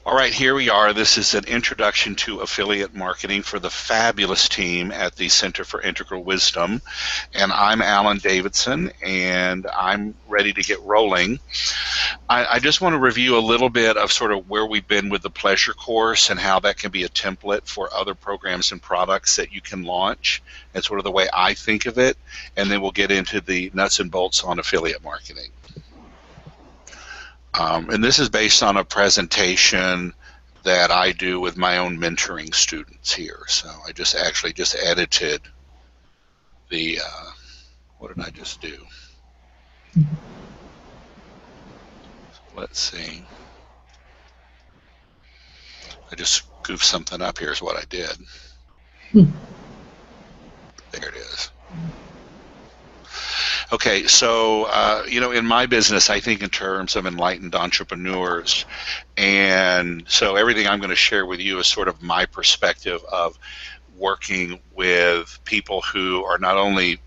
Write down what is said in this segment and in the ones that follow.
All right, here we are. This is an introduction to affiliate marketing for the fabulous team at the Center for Integral Wisdom. And I'm Alan Davidson, and I'm ready to get rolling. I just want to review a little bit of sort of where we've been with the pleasure course and how that can be a template for other programs and products that you can launch, and sort of the way I think of it. And then we'll get into the nuts and bolts on affiliate marketing. And this is based on a presentation that I do with my own mentoring students here. So I just edited the, what did I just do? Let's see. I just goofed something up. Here's what I did. There it is. Okay, so in my business, I think in terms of enlightened entrepreneurs, and so everything I'm going to share with you is sort of my perspective of working with people who are not only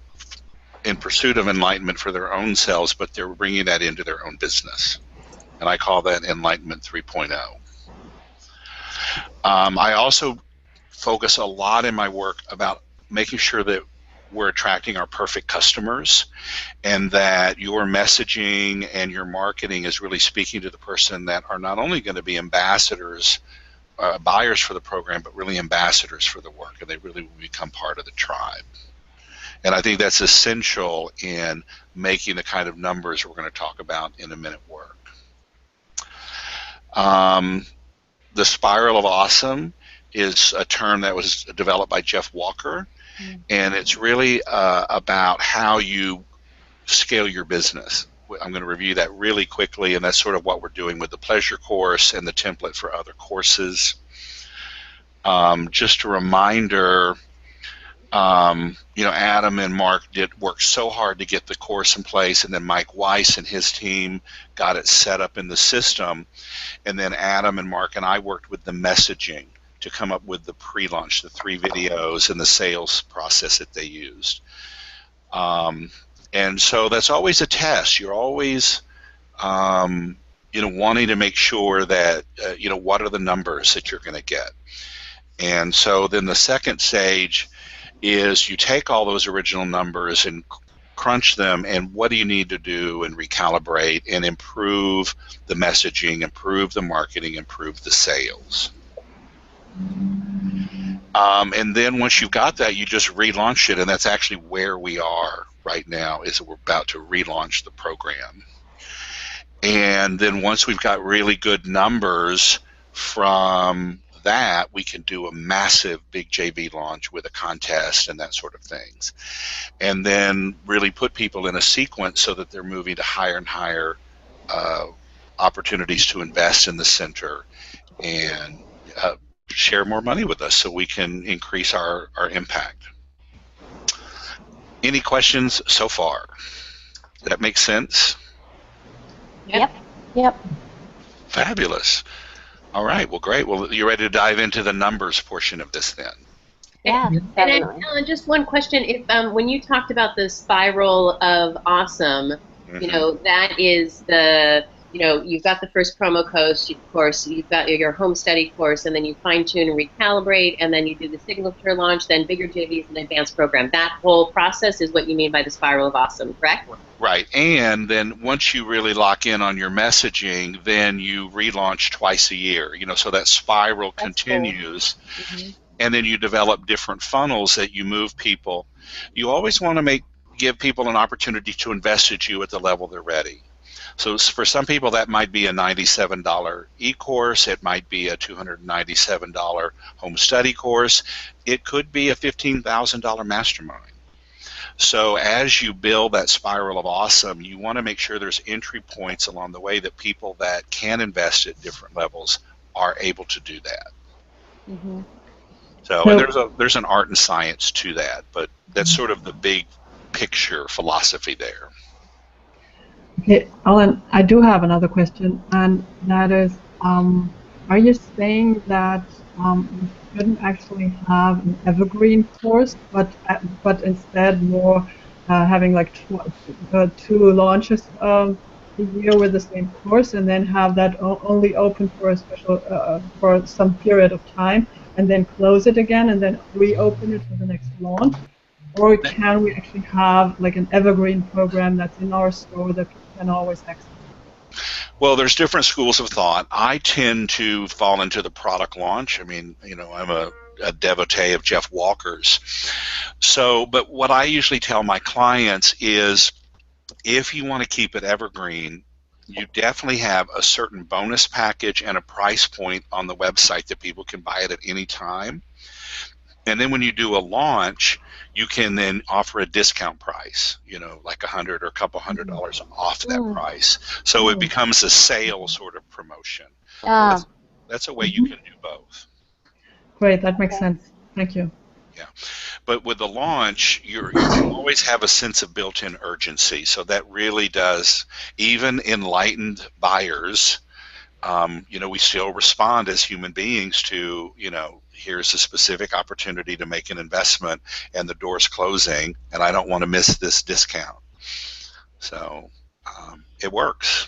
in pursuit of enlightenment for their own selves, but they're bringing that into their own business, and I call that Enlightenment 3.0. I also focus a lot in my work about making sure that we're attracting our perfect customers, and that your messaging and your marketing is really speaking to the person that are not only going to be ambassadors, buyers for the program, but really ambassadors for the work, and they really will become part of the tribe. And I think that's essential in making the kind of numbers we're going to talk about in a minute work. The Spiral of Awesome is a term that was developed by Jeff Walker. And it's really about how you scale your business. I'm going to review that really quickly, and that's sort of what we're doing with the pleasure course and the template for other courses. Just a reminder, Adam and Mark did work so hard to get the course in place, and then Mike Weiss and his team got it set up in the system, and then Adam and Mark and I worked with the messaging to come up with the pre-launch, the 3 videos, and the sales process that they used. And so that's always a test. You're always, wanting to make sure that, what are the numbers that you're going to get. And so then the second stage is you take all those original numbers and crunch them, and what do you need to do and recalibrate and improve the messaging, improve the marketing, improve the sales. And then once you've got that, you just relaunch it, and that's actually where we are right now, is that we're about to relaunch the program. And then once we've got really good numbers from that, we can do a massive big JV launch with a contest and that sort of things. And then really put people in a sequence so that they're moving to higher and higher opportunities to invest in the center and share more money with us so we can increase our impact. Any questions so far? Does that make sense? Yep. Fabulous. All right, well, great. Well, you're ready to dive into the numbers portion of this then? Yeah, and Alan, just one question. If when you talked about the Spiral of Awesome, that is the, you've got the first promo course, you've got your home study course, and then you fine-tune and recalibrate, and then you do the signature launch, then bigger JVs and advanced program. That whole process is what you mean by the Spiral of Awesome, correct? Right, and then once you really lock in on your messaging, then you relaunch twice a year, so that spiral continues. Cool. And then you develop different funnels that you move people. You always want to give people an opportunity to invest at you at the level they're ready. So for some people, that might be a $97 e-course. It might be a $297 home study course. It could be a $15,000 mastermind. So as you build that Spiral of Awesome, you want to make sure there's entry points along the way that people that can invest at different levels are able to do that. Mm-hmm. So and there's an art and science to that, but that's sort of the big picture philosophy there. Okay, Alan, I do have another question, and that is, are you saying that you shouldn't actually have an evergreen course, but instead more having like 2 launches a year with the same course and then have that only open for a special for some period of time and then close it again and then reopen it for the next launch? Or can we actually have like an evergreen program that's in our store that people can always access? Well, there's different schools of thought. I tend to fall into the product launch. I mean, you know, I'm a devotee of Jeff Walker's. So, but what I usually tell my clients is if you want to keep it evergreen, you definitely have a certain bonus package and a price point on the website that people can buy it at any time. And then when you do a launch, you can then offer a discount price, you know, like $100 or a couple $100 off that price. So it becomes a sale sort of promotion. That's a way you can do both. Great, that makes sense. Thank you. Yeah, but with the launch, you always have a sense of built-in urgency. So that really does, even enlightened buyers, you know, we still respond as human beings to, you know, here's a specific opportunity to make an investment and the door's closing and I don't want to miss this discount. So it works.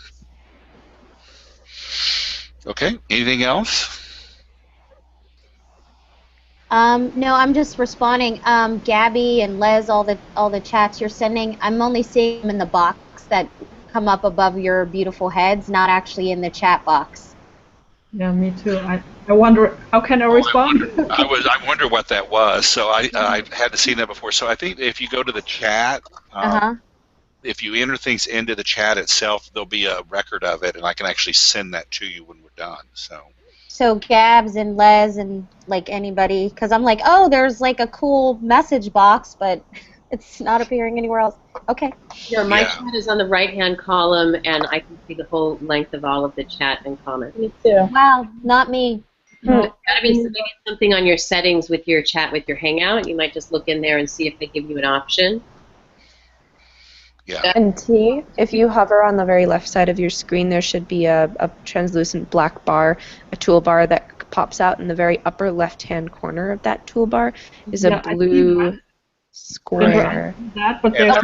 Okay, anything else? No, I'm just responding. Gabby and Les, all the chats you're sending, I'm only seeing them in the box that come up above your beautiful heads, not actually in the chat box. Yeah, me too. I wonder, how can I respond? I wonder what that was. So I hadn't seen that before. So I think if you go to the chat, if you enter things into the chat itself, there'll be a record of it, and I can actually send that to you when we're done. So Gabs and Les and like anybody, because I'm like, oh, there's like a cool message box, but it's not appearing anywhere else. Okay. No, my chat is on the right-hand column, and I can see the whole length of all of the chat and comments. Me too. Wow, not me. There's gotta be maybe something on your settings with your chat with your Hangout. You might just look in there and see if they give you an option. Yeah. And T, if you hover on the very left side of your screen, there should be a translucent black bar, a toolbar that pops out in the very upper left-hand corner of that toolbar is a blue square. That, but there's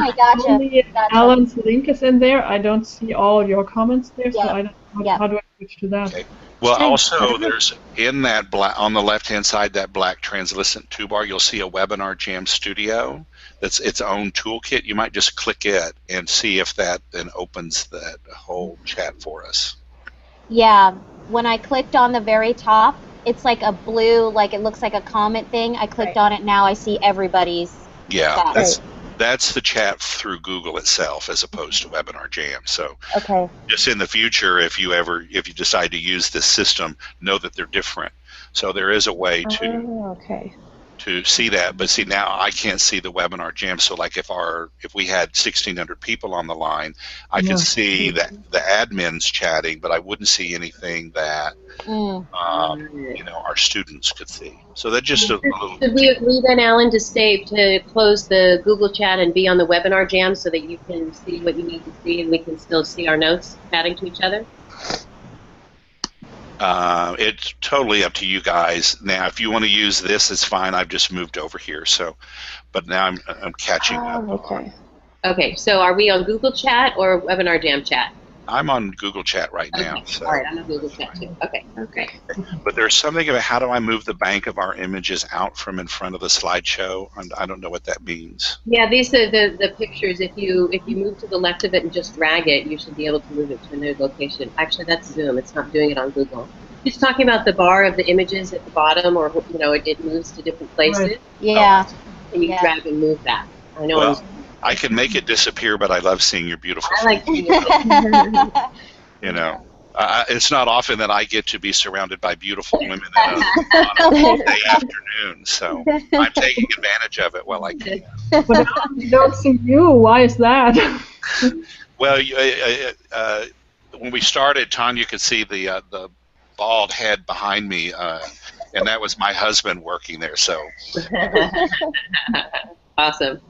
only Alan's link is in there. I don't see all your comments there, so I don't. How do I switch to that? Okay. Well, also there's in that black on the left-hand side, that black translucent toolbar, you'll see a Webinar Jam Studio. That's its own toolkit. You might just click it and see if that then opens that whole chat for us. Yeah, when I clicked on the very top, it's like a blue, like it looks like a comment thing. I clicked on it, now I see everybody's. Yeah, that's the chat through Google itself as opposed to Webinar Jam. So just in the future, if you decide to use this system, know that they're different. So there is a way to see that, but see now I can't see the Webinar Jam. So like if we had 1,600 people on the line, I could see that the admins chatting, but I wouldn't see anything that you know, our students could see. So that's just a little. Should we agree then, Alan, to close the Google chat and be on the Webinar Jam so that you can see what you need to see and we can still see our notes chatting to each other? It's totally up to you guys. Now, if you want to use this, it's fine. I've just moved over here. So, but now I'm catching up. Okay. So, are we on Google Chat or Webinar Jam Chat? I'm on Google Chat right now. So. All right, I'm on Google Chat too. Okay. But there's something about how do I move the bank of our images out from in front of the slideshow? I don't know what that means. Yeah, these are the pictures. If you move to the left of it and just drag it, you should be able to move it to a new location. Actually, that's Zoom. It's not doing it on Google. Just talking about the bar of the images at the bottom, or you know, it moves to different places. Right. Yeah. And you drag and move that. I know. Well, I can make it disappear, but I love seeing your beautiful face. I like seeing it. You know, it's not often that I get to be surrounded by beautiful women on a Wednesday afternoon, so I'm taking advantage of it while I can. But I don't see you. Why is that? Well, when we started, Tanya could see the bald head behind me, and that was my husband working there. So. Awesome.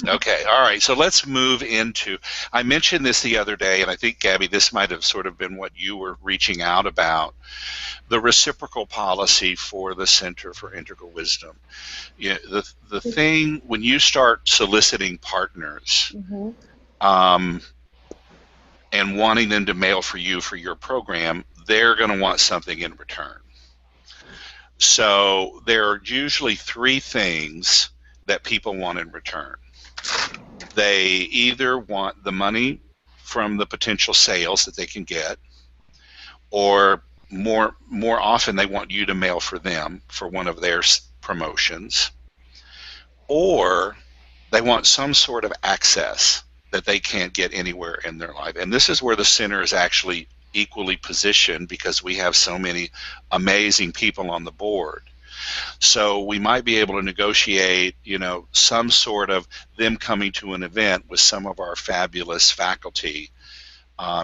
Okay, all right, so let's move into, I mentioned this the other day, and I think, Gabby, this might have sort of been what you were reaching out about, the reciprocal policy for the Center for Integral Wisdom. You know, the thing, when you start soliciting partners, and and wanting them to mail for you for your program, they're going to want something in return. So there are usually three things that people want in return. They either want the money from the potential sales that they can get, or more often they want you to mail for them for one of their promotions, or they want some sort of access that they can't get anywhere in their life. And this is where the center is actually equally positioned, because we have so many amazing people on the board. So we might be able to negotiate, some sort of them coming to an event with some of our fabulous faculty,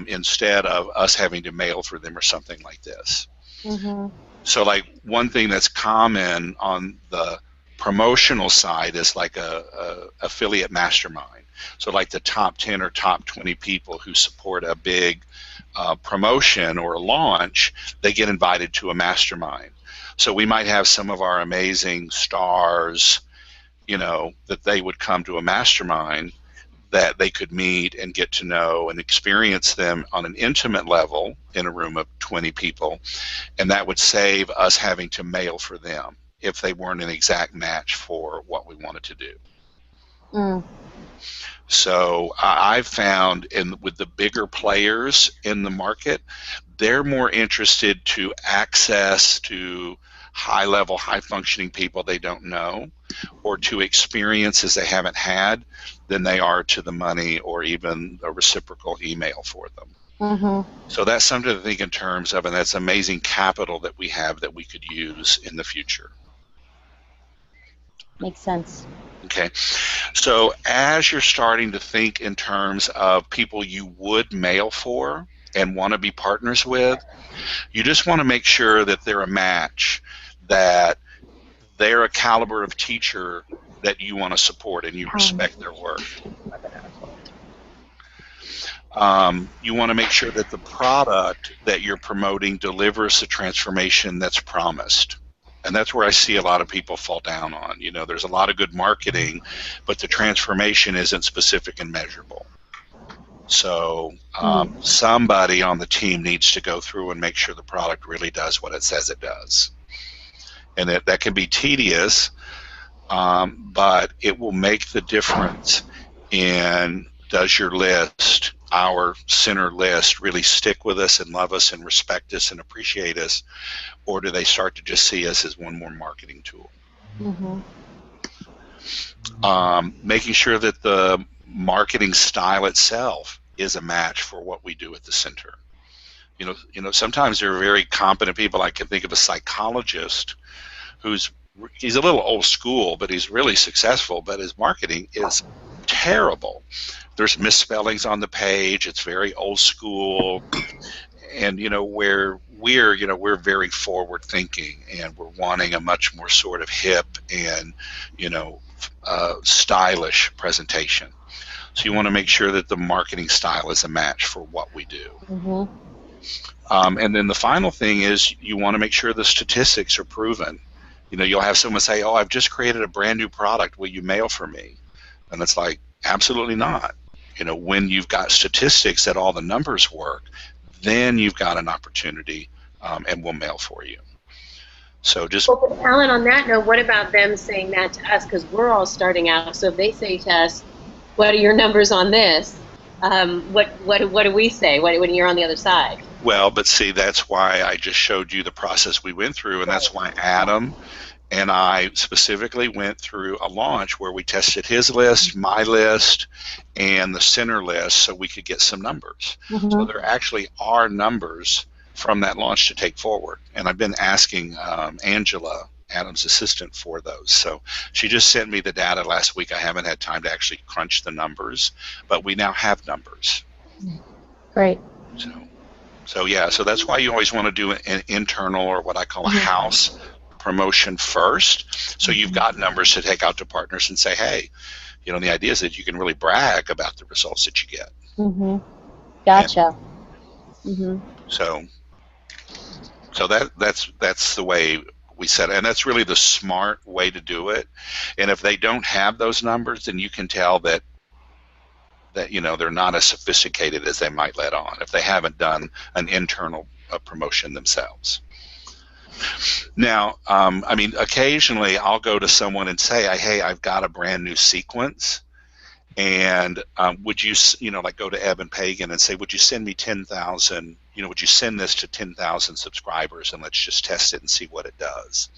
instead of us having to mail for them or something like this. Mm-hmm. So like one thing that's common on the promotional side is like a affiliate mastermind. So like the top 10 or top 20 people who support a big promotion or a launch, they get invited to a mastermind. So we might have some of our amazing stars, that they would come to a mastermind that they could meet and get to know and experience them on an intimate level in a room of 20 people, and that would save us having to mail for them if they weren't an exact match for what we wanted to do. Mm. So I've found with the bigger players in the market, they're more interested to access to high-level, high-functioning people they don't know, or to experiences they haven't had, than they are to the money or even a reciprocal email for them. Mm-hmm. So that's something to think in terms of, and that's amazing capital that we have that we could use in the future. Makes sense. Okay, so as you're starting to think in terms of people you would mail for and want to be partners with, you just want to make sure that they're a match, that they're a caliber of teacher that you want to support and you respect their work. You want to make sure that the product that you're promoting delivers the transformation that's promised. And that's where I see a lot of people fall down on. There's a lot of good marketing, but the transformation isn't specific and measurable. So somebody on the team needs to go through and make sure the product really does what it says it does. And that can be tedious, but it will make the difference in, does your list, our center list, really stick with us and love us and respect us and appreciate us, or do they start to just see us as one more marketing tool? Mm-hmm. Making sure that the marketing style itself is a match for what we do at the center. Sometimes there are very competent people. I can think of a psychologist he's a little old school, but he's really successful, but his marketing is terrible. There's misspellings on the page. It's very old school. And, where we're very forward thinking, and we're wanting a much more sort of hip and, stylish presentation. So you want to make sure that the marketing style is a match for what we do. Mm-hmm. And then the final thing is you want to make sure the statistics are proven. You'll have someone say, "Oh, I've just created a brand new product. Will you mail for me?" And it's like, absolutely not. When you've got statistics that all the numbers work, then you've got an opportunity, and we'll mail for you. So just. Well, Alan, on that note, what about them saying that to us? Because we're all starting out. So if they say to us, "What are your numbers on this?" What do we say when you're on the other side? Well, but see, that's why I just showed you the process we went through, and that's why Adam and I specifically went through a launch where we tested his list, my list, and the center list so we could get some numbers. Mm-hmm. So there actually are numbers from that launch to take forward. And I've been asking Angela, Adam's assistant, for those. So she just sent me the data last week. I haven't had time to actually crunch the numbers, but we now have numbers. Great. So yeah, so that's why you always want to do an internal, or what I call a house promotion first. So you've got numbers to take out to partners and say, hey, the idea is that you can really brag about the results that you get. Mm-hmm. Gotcha. Mm-hmm. So that's the way we set it, and that's really the smart way to do it. And if they don't have those numbers, then you can tell that that they're not as sophisticated as they might let on if they haven't done an internal promotion themselves. Now, I mean, occasionally I'll go to someone and say, hey, I've got a brand new sequence, and would you, like go to Eben Pagan and say, would you send me 10,000, would you send this to 10,000 subscribers and let's just test it and see what it does?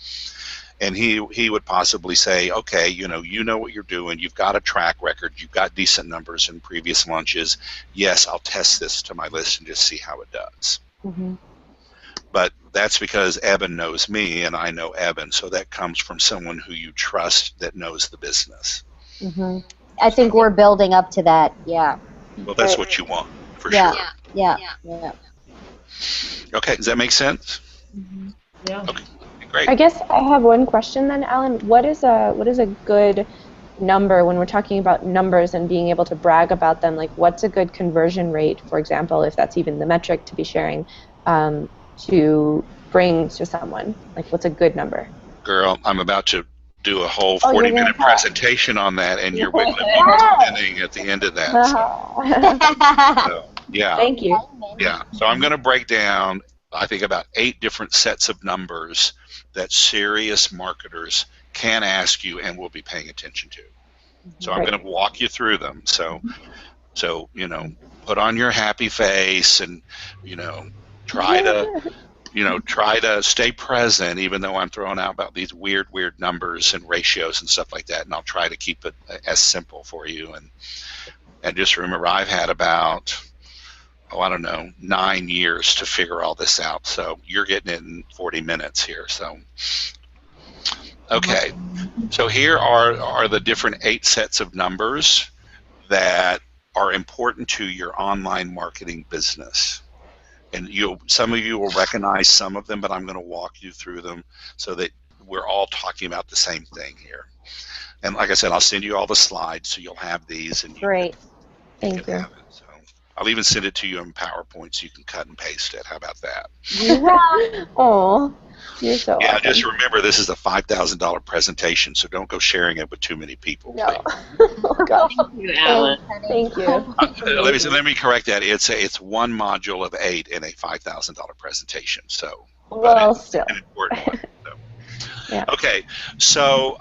And he would possibly say, okay, you know what you're doing, you've got a track record, you've got decent numbers in previous launches, yes, I'll test this to my list and just see how it does. Mm-hmm. But that's because Eben knows me and I know Eben, so that comes from someone who you trust that knows the business. Mm-hmm. I think we're building up to that, yeah. Well, that's what you want, for yeah. sure. Yeah. Okay, does that make sense? Mm-hmm. Yeah. Okay, great. I guess I have one question then, Alan. What is a good number when we're talking about numbers and being able to brag about them? Like, what's a good conversion rate, for example, if that's even the metric to be sharing, to bring to someone? Like, what's a good number? Girl, I'm about to do a whole 40-minute presentation on that, and you're waiting at the end of that. So, yeah. Thank you. Yeah. So I'm going to break down, I think, about 8 different sets of numbers that serious marketers can ask you and will be paying attention to. So I'm going to walk you through them. So put on your happy face and try to stay present, even though I'm throwing out about these weird numbers and ratios and stuff like that, and I'll try to keep it as simple for you. And just remember, I've had about 9 years to figure all this out, so you're getting it in 40 minutes here. So okay, so here are the different 8 sets of numbers that are important to your online marketing business. And some of you will recognize some of them, but I'm going to walk you through them so that we're all talking about the same thing here. And like I said, I'll send you all the slides so you'll have these. And Great. Thank you. So I'll even send it to you in PowerPoint so you can cut and paste it. How about that? Oh, you're so Yeah, awesome. just remember this is a $5,000 presentation, so don't go sharing it with too many people. No. Oh, gosh. Thank you, Alan. Thank you. Let me correct that. It's one module of 8 in a $5,000 presentation. So, Well, still. an important one. So. Yeah. Okay, so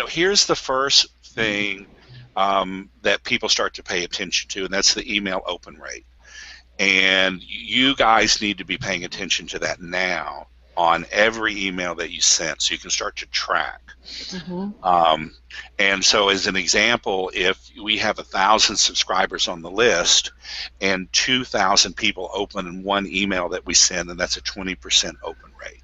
here's the first thing that people start to pay attention to, and that's the email open rate. And you guys need to be paying attention to that now on every email that you sent, so you can start to track. Mm-hmm. And so, as an example, if we have 1,000 subscribers on the list, and 2,000 people open one email that we send, then that's a 20% open rate.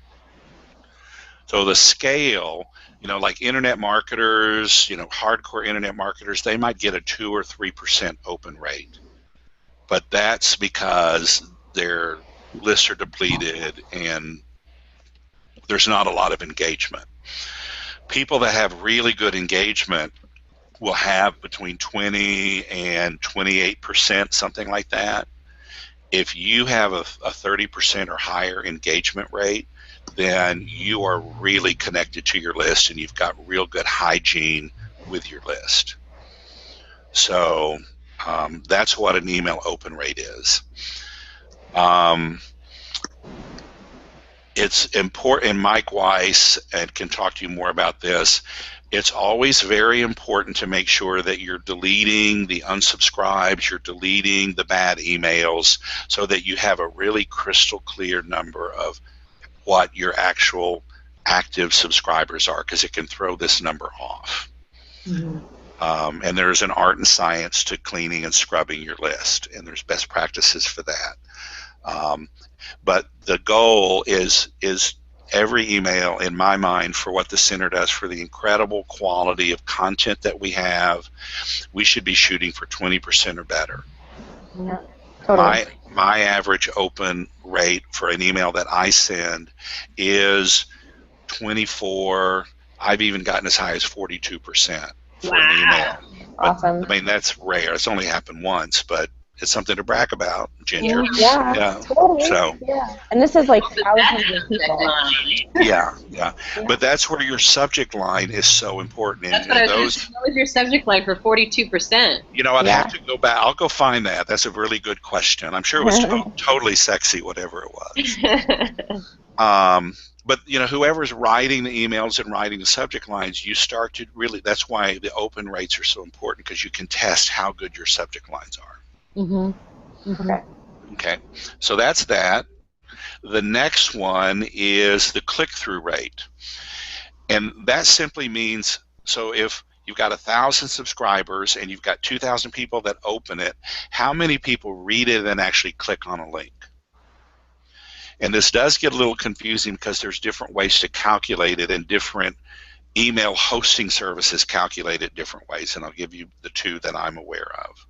So the scale, like internet marketers, hardcore internet marketers, they might get a 2 or 3% open rate, but that's because their lists are depleted and there's not a lot of engagement. People that have really good engagement will have between 20 and 28%, something like that. If you have a 30% or higher engagement rate, then you are really connected to your list and you've got real good hygiene with your list. So that's what an email open rate is. It's important, and Mike Weiss can talk to you more about this. It's always very important to make sure that you're deleting the unsubscribes, you're deleting the bad emails, so that you have a really crystal clear number of what your actual active subscribers are, because it can throw this number off. Mm-hmm. And there's an art and science to cleaning and scrubbing your list, and there's best practices for that. But the goal is every email, in my mind, for what the center does, for the incredible quality of content that we have, we should be shooting for 20% or better. Yeah, totally. My average open rate for an email that I send is 24. I've even gotten as high as 42% for an email. Awesome. I mean, that's rare. It's only happened once, but it's something to brag about, Ginger. Yeah, Yeah. totally. So. Yeah. And this is like thousands of Subject people. line. Yeah. But that's where your subject line is so important. That's what I was saying. What was your subject line for 42%? I'd Yeah. have to go back. I'll go find that. That's a really good question. I'm sure it was totally sexy, whatever it was. But whoever's writing the emails and writing the subject lines, you start to really. That's why the open rates are so important, because you can test how good your subject lines are. Okay. Okay. So that's that. The next one is the click-through rate, and that simply means, so if you've got 1,000 subscribers and you've got 2,000 people that open it, how many people read it and actually click on a link? And this does get a little confusing because there's different ways to calculate it, and different email hosting services calculate it different ways, and I'll give you the two that I'm aware of.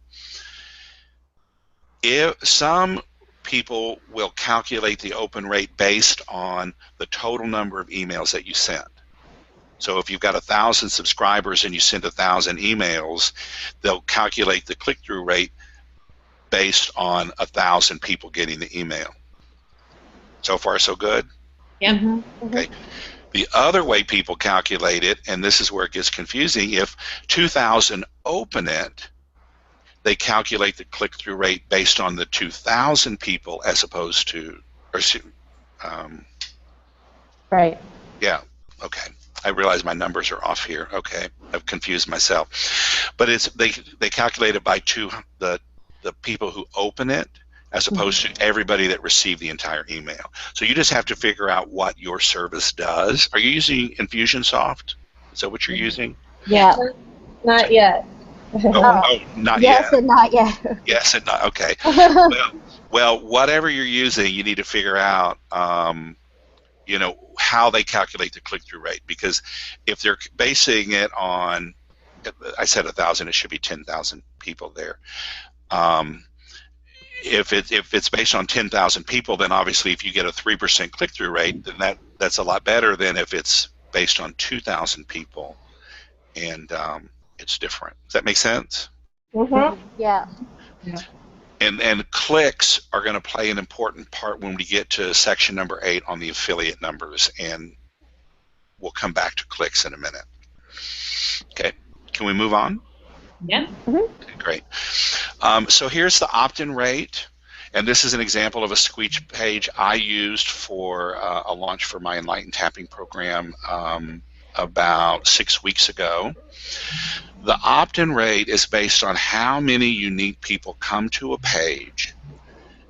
If some people will calculate the open rate based on the total number of emails that you send. So if you've got 1,000 subscribers and you send 1,000 emails, they'll calculate the click-through rate based on 1,000 people getting the email. So far, so good? Yeah. Okay. The other way people calculate it, and this is where it gets confusing, if 2,000 open it, they calculate the click-through rate based on the 2,000 people as opposed to, Right. yeah, okay. I realize my numbers are off here. Okay, I've confused myself. But it's they calculate it by the people who open it as opposed to everybody that received the entire email. So you just have to figure out what your service does. Are you using Infusionsoft? Is that what you're using? Yeah. Not yet. Not Yes yet. and not yet. Yes and not. Okay. Well, whatever you're using, you need to figure out, how they calculate the click-through rate. Because if they're basing it on, I said 1,000, it should be 10,000 people there. If it's based on 10,000 people, then obviously if you get a 3% click-through rate, then that's a lot better than if it's based on 2,000 people, and it's different. Does that make sense? Yeah. And clicks are going to play an important part when we get to section number 8 on the affiliate numbers, and we'll come back to clicks in a minute. Okay, can we move on? Yeah. Okay, great. So here's the opt-in rate, and this is an example of a squeeze page I used for a launch for my Enlightened Tapping program about 6 weeks ago. The opt-in rate is based on how many unique people come to a page,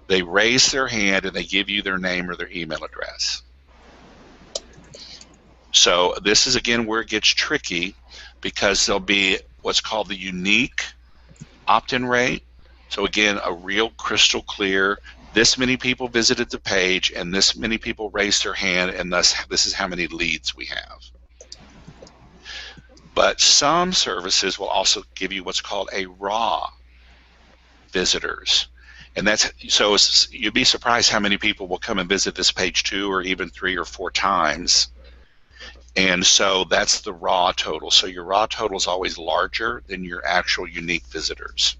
they raise their hand, and they give you their name or their email address. So this is, again, where it gets tricky, because there'll be what's called the unique opt-in rate. So again, a real crystal clear, this many people visited the page, and this many people raised their hand, and thus this is how many leads we have. But some services will also give you what's called a raw visitors. And that's, so you'd be surprised how many people will come and visit this page 2 or even 3 or 4 times. And so that's the raw total. So your raw total is always larger than your actual unique visitors.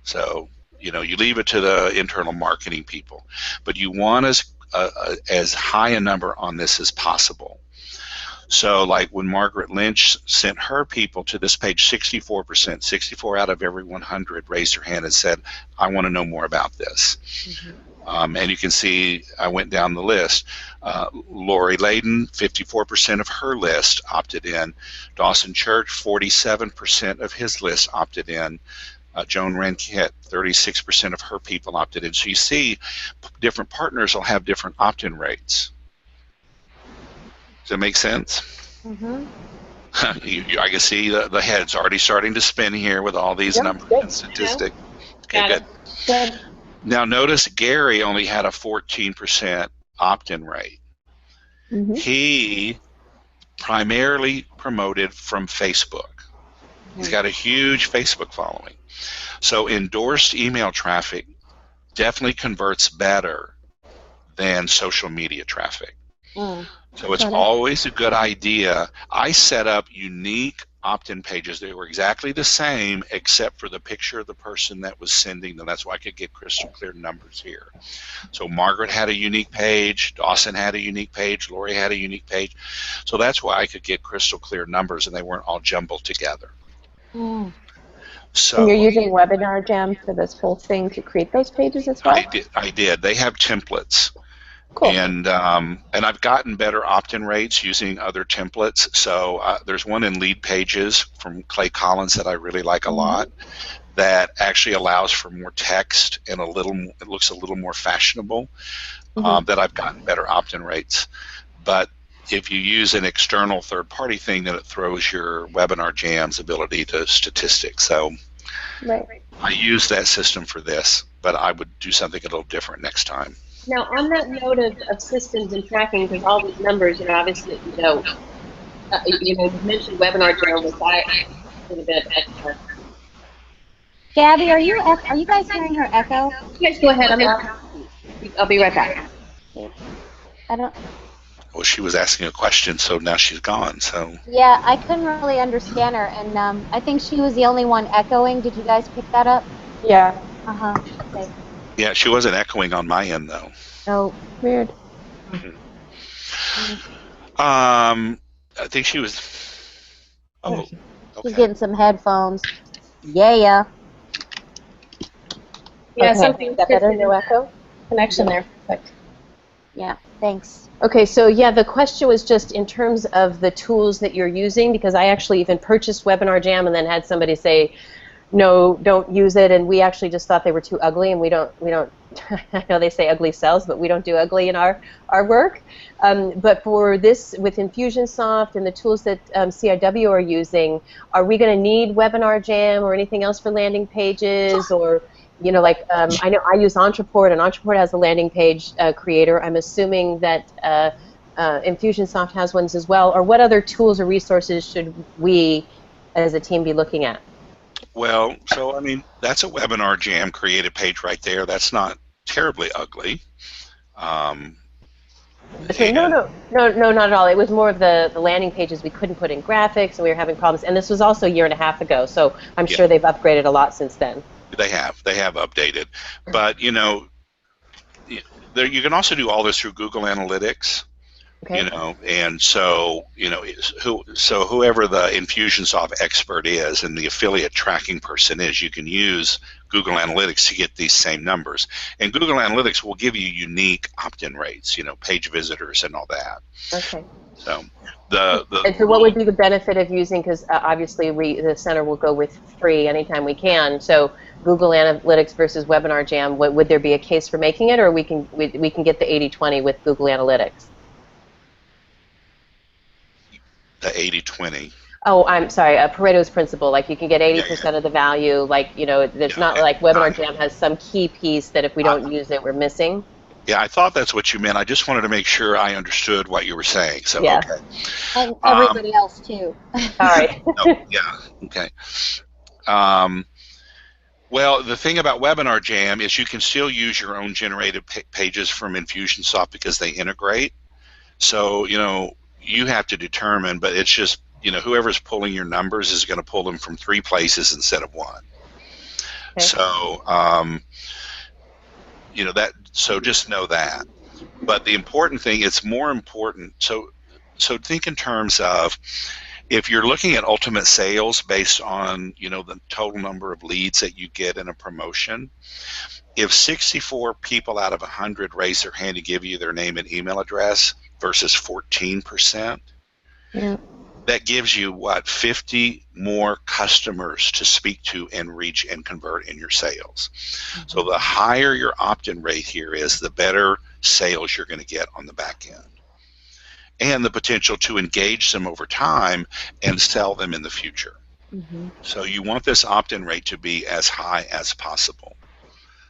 So, you leave it to the internal marketing people. But you want as high a number on this as possible. So like when Margaret Lynch sent her people to this page, 64%, 64 out of every 100 raised their hand and said, I want to know more about this. And you can see I went down the list. Lori Layden, 54% of her list opted in. Dawson Church, 47% of his list opted in. Joan Ranquette, 36% of her people opted in. So you see different partners will have different opt-in rates. Does that make sense? I can see the head's already starting to spin here with all these numbers and statistics. Okay, good. Now notice Gary only had a 14% opt-in rate. He primarily promoted from Facebook. He's got a huge Facebook following. So endorsed email traffic definitely converts better than social media traffic. So it's always a good idea. I set up unique opt-in pages. They were exactly the same except for the picture of the person that was sending them. That's why I could get crystal clear numbers here. So Margaret had a unique page, Dawson had a unique page, Lori had a unique page. So that's why I could get crystal clear numbers and they weren't all jumbled together. Mm. So And you're using Webinar Jam for this whole thing to create those pages as well? I did. They have templates. Cool. And I've gotten better opt-in rates using other templates. So there's one in Lead Pages from Clay Collins that I really like a lot that actually allows for more text and it looks a little more fashionable, that I've gotten better opt-in rates. But if you use an external third-party thing, then it throws your Webinar Jam's ability to statistics. So I use that system for this, but I would do something a little different next time. Now, on that note of systems and tracking, because all these numbers, obviously, you mentioned Webinar Jam, was a bit extra. Gabby, are you guys hearing her echo? You guys go ahead. I'll be right back. I don't. Well, she was asking a question, so now she's gone. So Yeah, I couldn't really understand her, and I think she was the only one echoing. Did you guys pick that up? Yeah. Okay. yeah, she wasn't echoing on my end though. Oh, Weird. I think she was. Oh, she's okay. getting some headphones. Yeah. Yeah, Okay. something Is that better? No echo? connection there. Perfect. Yeah. Thanks. Okay, so yeah, the question was just in terms of the tools that you're using, because I actually even purchased Webinar Jam and then had somebody say, no, don't use it, and we actually just thought they were too ugly, and we don't I know they say ugly sells, but we don't do ugly in our work. But for this, with Infusionsoft and the tools that CIW are using, are we going to need Webinar Jam or anything else for landing pages, or I know I use Entreport, and Entreport has a landing page creator. I'm assuming that Infusionsoft has ones as well. Or what other tools or resources should we, as a team, be looking at? Well, so I mean, that's a Webinar Jam created page right there. That's not terribly ugly. Okay, no, not at all. It was more of the landing pages we couldn't put in graphics, and we were having problems. And this was also a year and a half ago, so I'm sure they've upgraded a lot since then. They have updated, but you can also do all this through Google Analytics. Okay. And so whoever the Infusionsoft expert is and the affiliate tracking person is, you can use Google Analytics to get these same numbers. And Google Analytics will give you unique opt-in rates, page visitors and all that. Okay. So and so what would be the benefit of using, because obviously the center will go with free anytime we can, so Google Analytics versus Webinar Jam, would there be a case for making it, or we can get the 80-20 with Google Analytics? The 80-20. Oh, I'm sorry, Pareto's principle, like you can get 80% of the value, like, there's not like Webinar Jam has some key piece that if we don't use it, we're missing. Yeah, I thought that's what you meant. I just wanted to make sure I understood what you were saying. So, yeah. Okay. And everybody else, too. All right. Yeah, okay. Well, the thing about Webinar Jam is you can still use your own generated pages from Infusionsoft because they integrate. So, you have to determine, but it's just, whoever's pulling your numbers is going to pull them from 3 places instead of 1. Okay. So, so just know that. But the important thing, it's more important. So think in terms of, if you're looking at ultimate sales based on, the total number of leads that you get in a promotion, if 64 people out of 100 raise their hand to give you their name and email address versus 14%, that gives you, 50 more customers to speak to and reach and convert in your sales. Mm-hmm. So the higher your opt-in rate here is, the better sales you're going to get on the back end. And the potential to engage them over time and sell them in the future. Mm-hmm. So you want this opt-in rate to be as high as possible.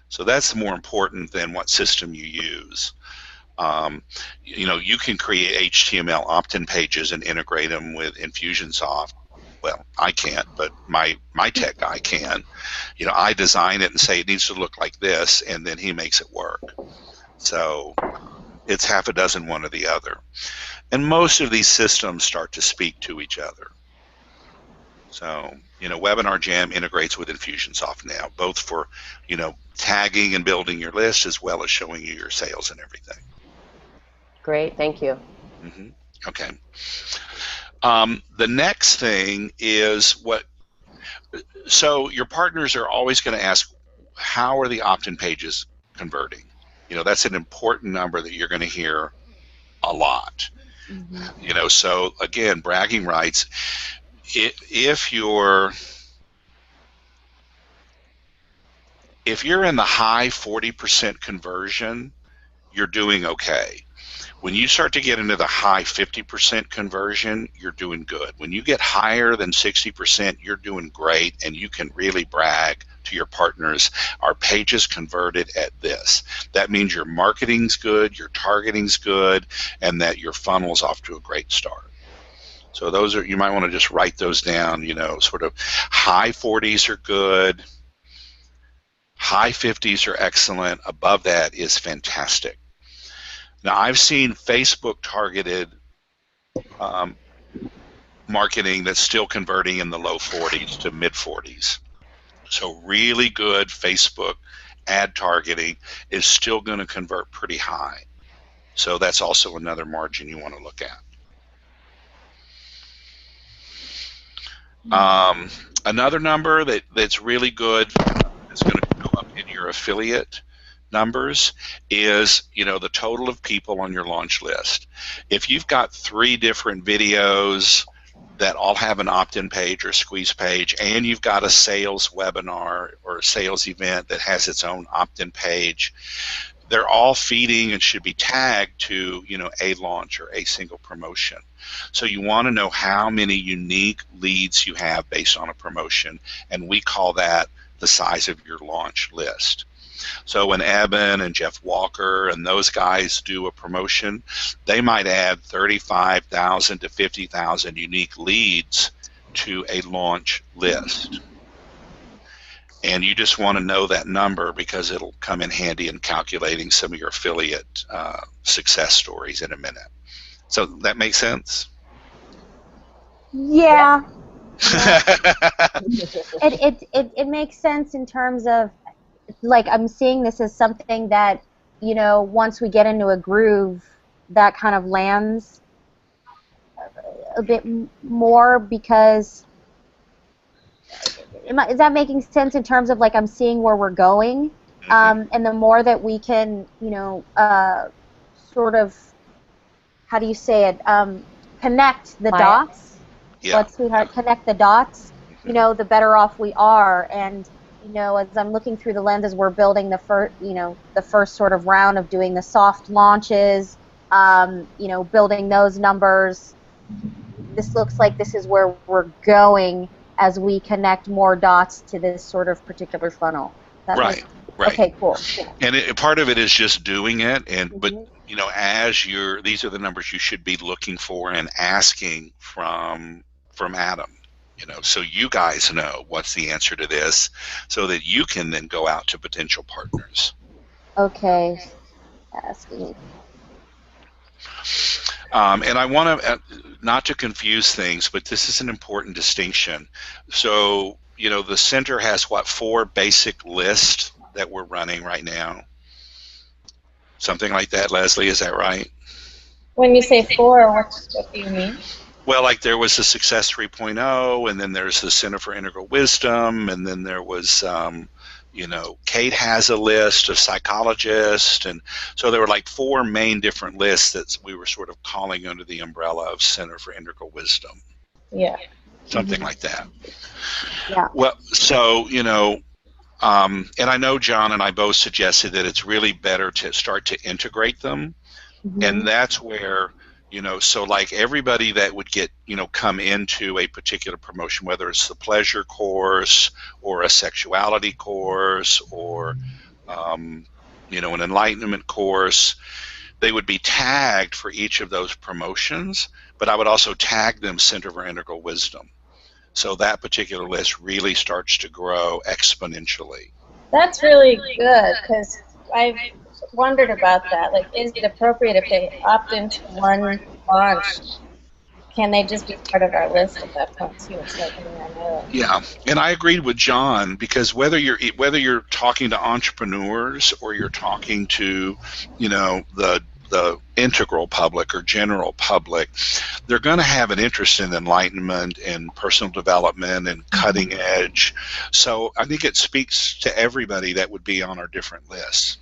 So that's more important than what system you use. You can create HTML opt-in pages and integrate them with Infusionsoft. Well, I can't, but my tech guy can. I design it and say it needs to look like this, and then he makes it work. So it's half a dozen, one or the other. And most of these systems start to speak to each other. So, Webinar Jam integrates with Infusionsoft now, both for, tagging and building your list as well as showing you your sales and everything. Great, thank you. Okay. The next thing is so your partners are always going to ask, how are the opt-in pages converting? That's an important number that you're going to hear a lot. So again, bragging rights. If you're in the high 40% conversion, you're doing okay. When you start to get into the high 50% conversion, you're doing good. When you get higher than 60%, you're doing great, and you can really brag to your partners, our pages converted at this. That means your marketing's good, your targeting's good, and that your funnel's off to a great start. So those are, you might want to just write those down, sort of high 40s are good, high 50s are excellent, above that is fantastic. Now, I've seen Facebook targeted marketing that's still converting in the low 40s to mid 40s. So really good Facebook ad targeting is still going to convert pretty high. So that's also another margin you want to look at. Another number that's really good, that's going to go up in your affiliate numbers, is the total of people on your launch list. If you've got 3 different videos that all have an opt-in page or squeeze page, and you've got a sales webinar or a sales event that has its own opt-in page, they're all feeding and should be tagged to a launch or a single promotion. So you want to know how many unique leads you have based on a promotion, and we call that the size of your launch list. So when Eben and Jeff Walker and those guys do a promotion, they might add 35,000 to 50,000 unique leads to a launch list. And you just want to know that number because it'll come in handy in calculating some of your affiliate success stories in a minute. So that makes sense? Yeah. It makes sense in terms of, like, I'm seeing this as something that, once we get into a groove, that kind of lands a bit more, because is that making sense in terms of, like, I'm seeing where we're going, and the more that we can, sort of, how do you say it, connect the dots. Yeah. Let's connect the dots, the better off we are. And as I'm looking through the lenses, we're building the first sort of round of doing the soft launches, building those numbers. This looks like this is where we're going as we connect more dots to this sort of particular funnel. Right. Okay, cool. And part of it is just doing it, but as these are the numbers you should be looking for and asking from Adam. So you guys know what's the answer to this, so that you can then go out to potential partners. Okay. Asking. And I want to, not to confuse things, but this is an important distinction. So, the center has, 4 basic lists that we're running right now? Something like that, Leslie, is that right? When you say 4, what do you mean? Well, like there was the Success 3.0, and then there's the Center for Integral Wisdom, and then there was, Kate has a list of psychologists, and so there were like 4 main different lists that we were sort of calling under the umbrella of Center for Integral Wisdom. Yeah. Something like that. Yeah. Well, so, and I know John and I both suggested that it's really better to start to integrate them, and that's where, so like everybody that would get, come into a particular promotion, whether it's the pleasure course or a sexuality course or, an enlightenment course, they would be tagged for each of those promotions, but I would also tag them Center for Integral Wisdom. So that particular list really starts to grow exponentially. That's really good, because I've wondered about that. Like, is it appropriate if they opt into one launch can they just be part of our list at that point too? It's like in our mailing. Yeah, and I agreed with John, because whether you're talking to entrepreneurs or you're talking to, the integral public or general public, they're going to have an interest in enlightenment and personal development and cutting edge. So I think it speaks to everybody that would be on our different lists.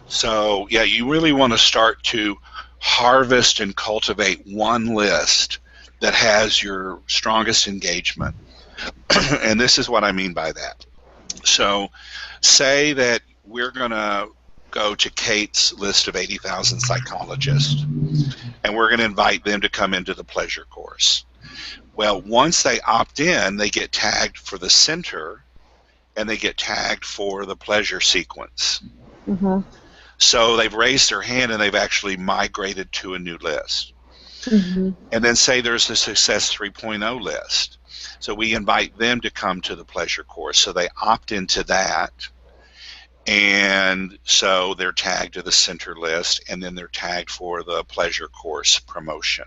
So yeah, you really want to start to harvest and cultivate one list that has your strongest engagement. And this is what I mean by that. So say that we're going to go to Kate's list of 80,000 psychologists, and we're going to invite them to come into the pleasure course. Well, once they opt in, they get tagged for the center, and they get tagged for the pleasure sequence. So they've raised their hand, and they've actually migrated to a new list. And then say there's the Success 3.0 list. So we invite them to come to the pleasure course. So they opt into that. And so they're tagged to the center list, and then they're tagged for the pleasure course promotion.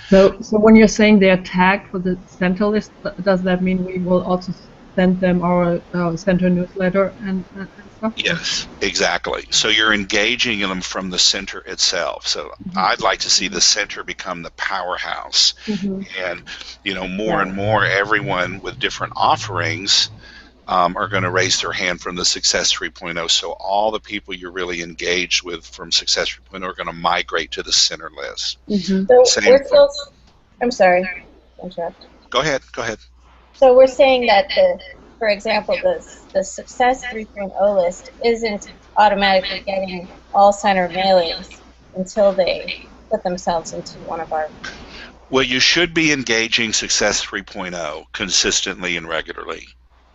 So when you're saying they're tagged for the center list, does that mean we will also send them our center newsletter and stuff? Yes, exactly. So you're engaging in them from the center itself. So I'd like to see the center become the powerhouse. And, more and more, everyone with different offerings are going to raise their hand from the Success 3.0. So all the people you're really engaged with from Success 3.0 are going to migrate to the center list. So we're still, I'm sorry to interrupt. Go ahead. So we're saying that, for example, the Success 3.0 list isn't automatically getting all center mailings until they put themselves into one of our... Well, you should be engaging Success 3.0 consistently and regularly,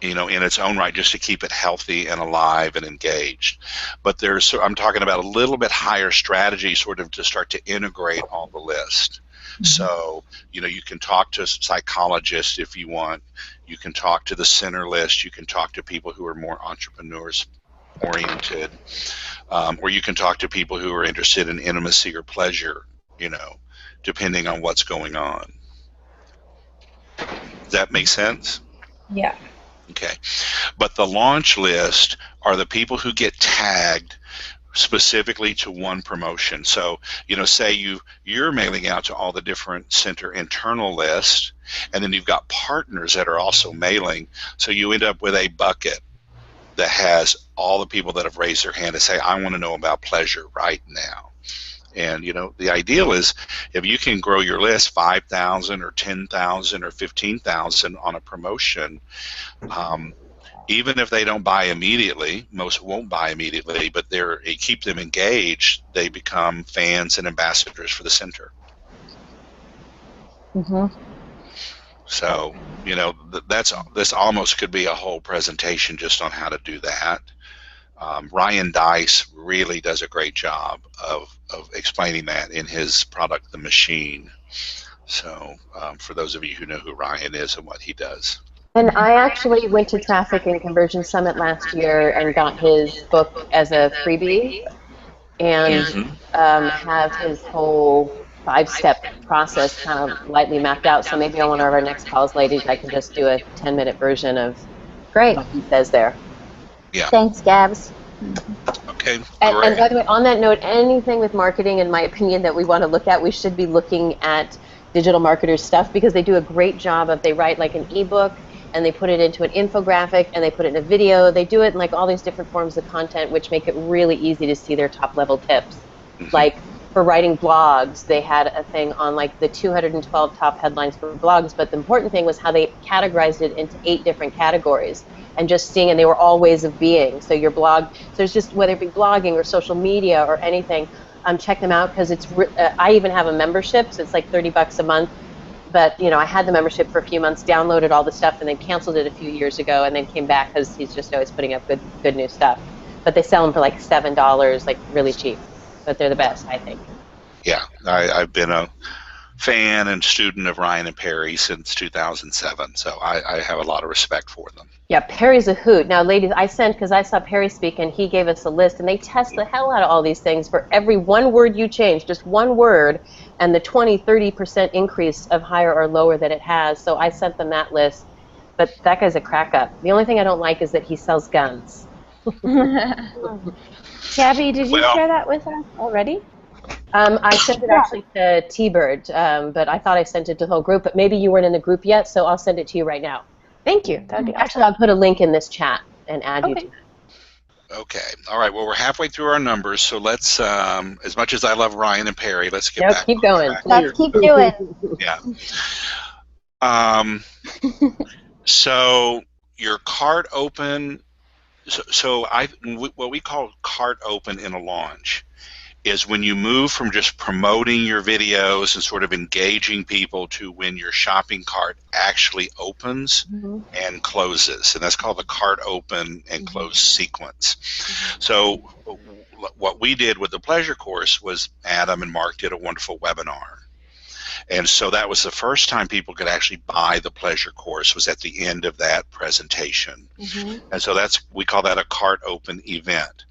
in its own right, just to keep it healthy and alive and engaged. But I'm talking about a little bit higher strategy, sort of to start to integrate all the list. So, you can talk to psychologists if you want. You can talk to the center list. You can talk to people who are more entrepreneurs oriented, or you can talk to people who are interested in intimacy or pleasure, depending on what's going on. Does that make sense? Yeah. Okay. But the launch list are the people who get tagged specifically to one promotion. So, say you're mailing out to all the different center internal lists, and then you've got partners that are also mailing. So you end up with a bucket that has all the people that have raised their hand to say, I want to know about pleasure right now. And, the ideal is if you can grow your list 5,000 or 10,000 or 15,000 on a promotion, even if they don't buy immediately, most won't buy immediately, but it keep them engaged, they become fans and ambassadors for the center. So, this almost could be a whole presentation just on how to do that. Ryan Deiss really does a great job of explaining that in his product, The Machine. So for those of you who know who Ryan is and what he does. And I actually went to Traffic and Conversion Summit last year and got his book as a freebie, and have his whole 5-step process kind of lightly mapped out. So maybe on one of our next calls, ladies, I can just do a 10-minute version of what he says there. Yeah. Thanks, Gabs. Okay, And great. by the way, on that note, anything with marketing, in my opinion, that we want to look at, we should be looking at digital marketers stuff, because they do a great job of, they write like an ebook and they put it into an infographic and they put it in a video. They do it in like all these different forms of content, which make it really easy to see their top level tips. Like for writing blogs, they had a thing on like the 212 top headlines for blogs, but the important thing was how they categorized it into 8 different categories. And just seeing, and they were all ways of being. So your blog, so it's just, whether it be blogging or social media or anything, check them out, because it's, I even have a membership, so it's like $30 a month. But, I had the membership for a few months, downloaded all the stuff, and then canceled it a few years ago, and then came back because he's just always putting up good new stuff. But they sell them for like $7, like really cheap. But they're the best, I think. Yeah, I've been a fan and student of Ryan and Perry since 2007, so I have a lot of respect for them. Yeah, Perry's a hoot. Now, ladies, because I saw Perry speak, and he gave us a list, and they test the hell out of all these things for every one word you change, just one word, and the 20-30% increase of higher or lower that it has. So I sent them that list, but that guy's a crack up. The only thing I don't like is that he sells guns. Gabby, did you share that with us already? I sent it actually to T-Bird, but I thought I sent it to the whole group, but maybe you weren't in the group yet, so I'll send it to you right now. Thank you. That'd be awesome. Actually, I'll put a link in this chat and add you to it. Okay. All right. Well, we're halfway through our numbers, so let's, as much as I love Ryan and Perry, let's get back. Keep going. Let's keep doing. Yeah. So your cart open. So what we call cart open in a launch is when you move from just promoting your videos and sort of engaging people to when your shopping cart actually opens and closes. And that's called the cart open and close sequence. So what we did with the Pleasure Course was Adam and Mark did a wonderful webinar. And so that was the first time people could actually buy the Pleasure Course, was at the end of that presentation. And so we call that a cart open event.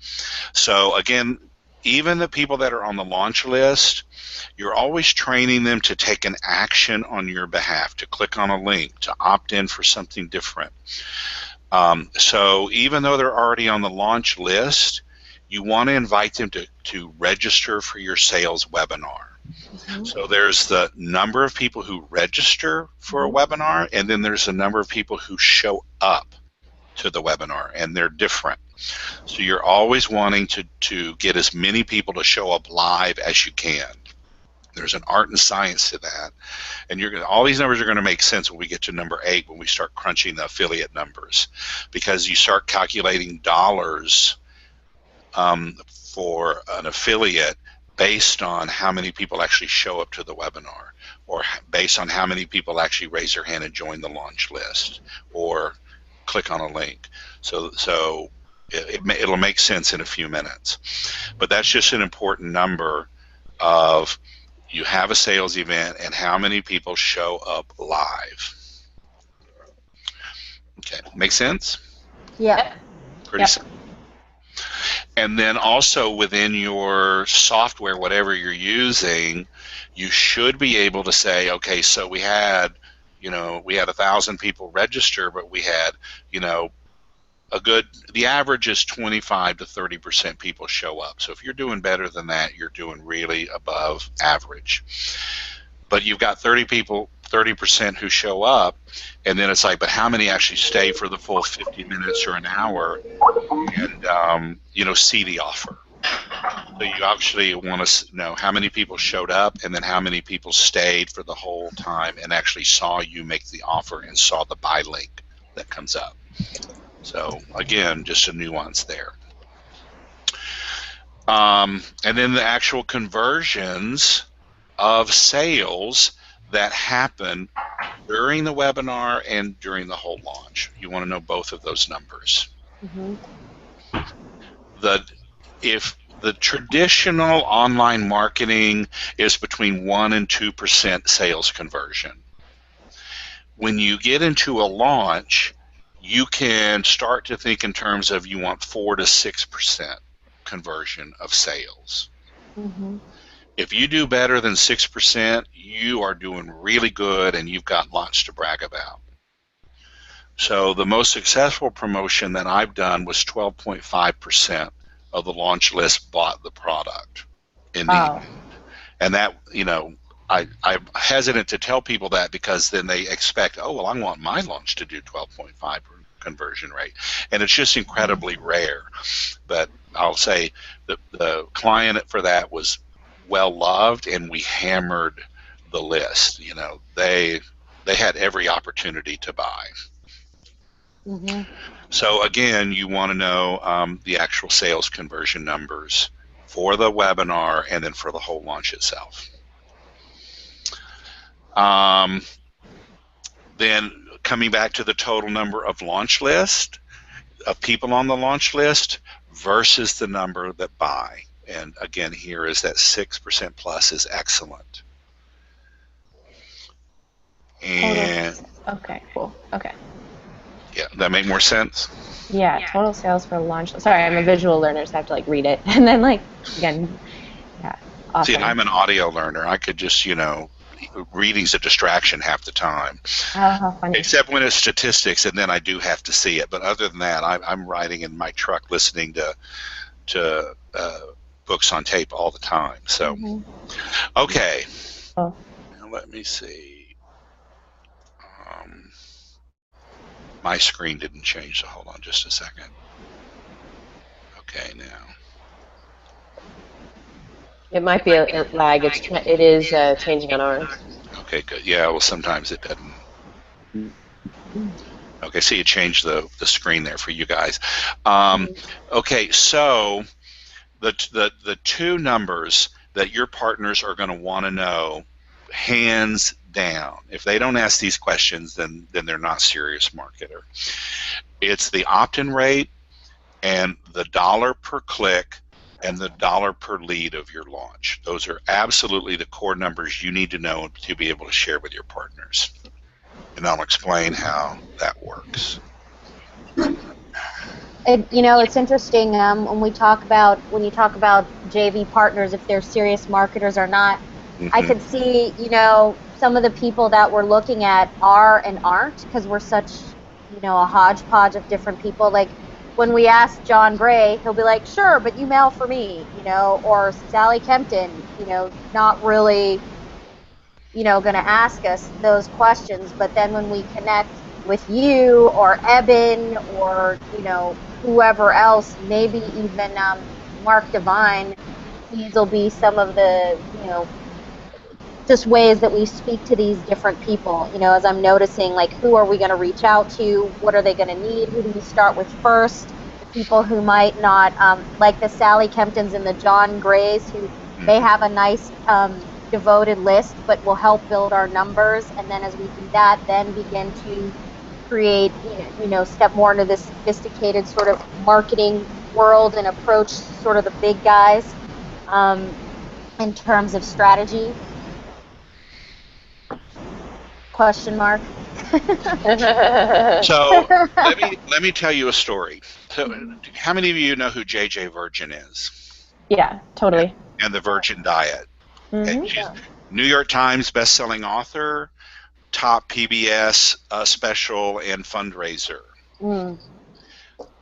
So again, even the people that are on the launch list, you're always training them to take an action on your behalf, to click on a link, to opt in for something different. So even though they're already on the launch list, you want to invite them to register for your sales webinar. So there's the number of people who register for a webinar, and then there's the number of people who show up to the webinar, and they're different. So you're always wanting to get as many people to show up live as you can. There's an art and science to that, and all these numbers are going to make sense when we get to number 8, when we start crunching the affiliate numbers, because you start calculating dollars for an affiliate based on how many people actually show up to the webinar, or based on how many people actually raise their hand and join the launch list, or click on a link. So it'll make sense in a few minutes. But that's just an important number of, you have a sales event and how many people show up live. Okay, make sense? Yeah. Pretty simple. And then also within your software, whatever you're using, you should be able to say, okay, so we had 1,000 people register, but we had, the average is 25 to 30% people show up. So if you're doing better than that, you're doing really above average. But you've got 30% who show up, and then it's like, but how many actually stay for the full 50 minutes or an hour and see the offer? So you actually want to know how many people showed up, and then how many people stayed for the whole time and actually saw you make the offer and saw the buy link that comes up. So again, just a nuance there. And then the actual conversions of sales that happen during the webinar and during the whole launch. You want to know both of those numbers. If the traditional online marketing is between 1% and 2% sales conversion, when you get into a launch, you can start to think in terms of, you want 4 to 6% conversion of sales. If you do better than 6%, you are doing really good and you've got lots to brag about. So the most successful promotion that I've done was 12.5% of the launch list bought the product in the end. And that, I'm hesitant to tell people that, because then they expect, oh, well, I want my launch to do 12.5 conversion rate. And it's just incredibly rare. But I'll say the client for that was well loved, and we hammered the list. They had every opportunity to buy. So again, you want to know the actual sales conversion numbers for the webinar and then for the whole launch itself. Then coming back to the total number of launch list, of people on the launch list versus the number that buy. And again, here is that 6% plus is excellent. And Okay, cool. Okay. yeah, that make more sense? Yeah, total sales for launch. Sorry, I'm a visual learner, so I have to like read it and then like again. Yeah. Awesome. See, I'm an audio learner. I could just, reading's a distraction half the time. Oh, how funny. Except when it's statistics, and then I do have to see it. But other than that, I'm writing in my truck, listening to books on tape all the time. So, okay. Oh. Now let me see. My screen didn't change, so hold on just a second. Okay, now. It might be a lag. It is changing on ours. Okay, good. Yeah, well, sometimes it doesn't. Okay, so you changed the screen there for you guys. Okay, so the two numbers that your partners are going to want to know, hands down. If they don't ask these questions, then they're not serious marketer. It's the opt-in rate and the dollar per click and the dollar per lead of your launch. Those are absolutely the core numbers you need to know to be able to share with your partners. And I'll explain how that works. It's interesting when you talk about JV partners, if they're serious marketers or not. I could see, some of the people that we're looking at are and aren't, because we're such, a hodgepodge of different people. Like when we ask John Gray, he'll be like, sure, but you mail for me, or Sally Kempton, not really, going to ask us those questions. But then when we connect with you or Eben or, whoever else, maybe even Mark Devine, these will be some of the, just ways that we speak to these different people, as I'm noticing, like, who are we going to reach out to? What are they going to need? Who do we start with first? The people who might not, like the Sally Kemptons and the John Grays, who they have a nice devoted list, but will help build our numbers. And then as we do that, then begin to create, step more into this sophisticated sort of marketing world and approach sort of the big guys in terms of strategy. Question mark. So let me tell you a story. So, how many of you know who J.J. Virgin is? Yeah, totally. And the Virgin Diet. And she's New York Times best-selling author, top PBS special and fundraiser.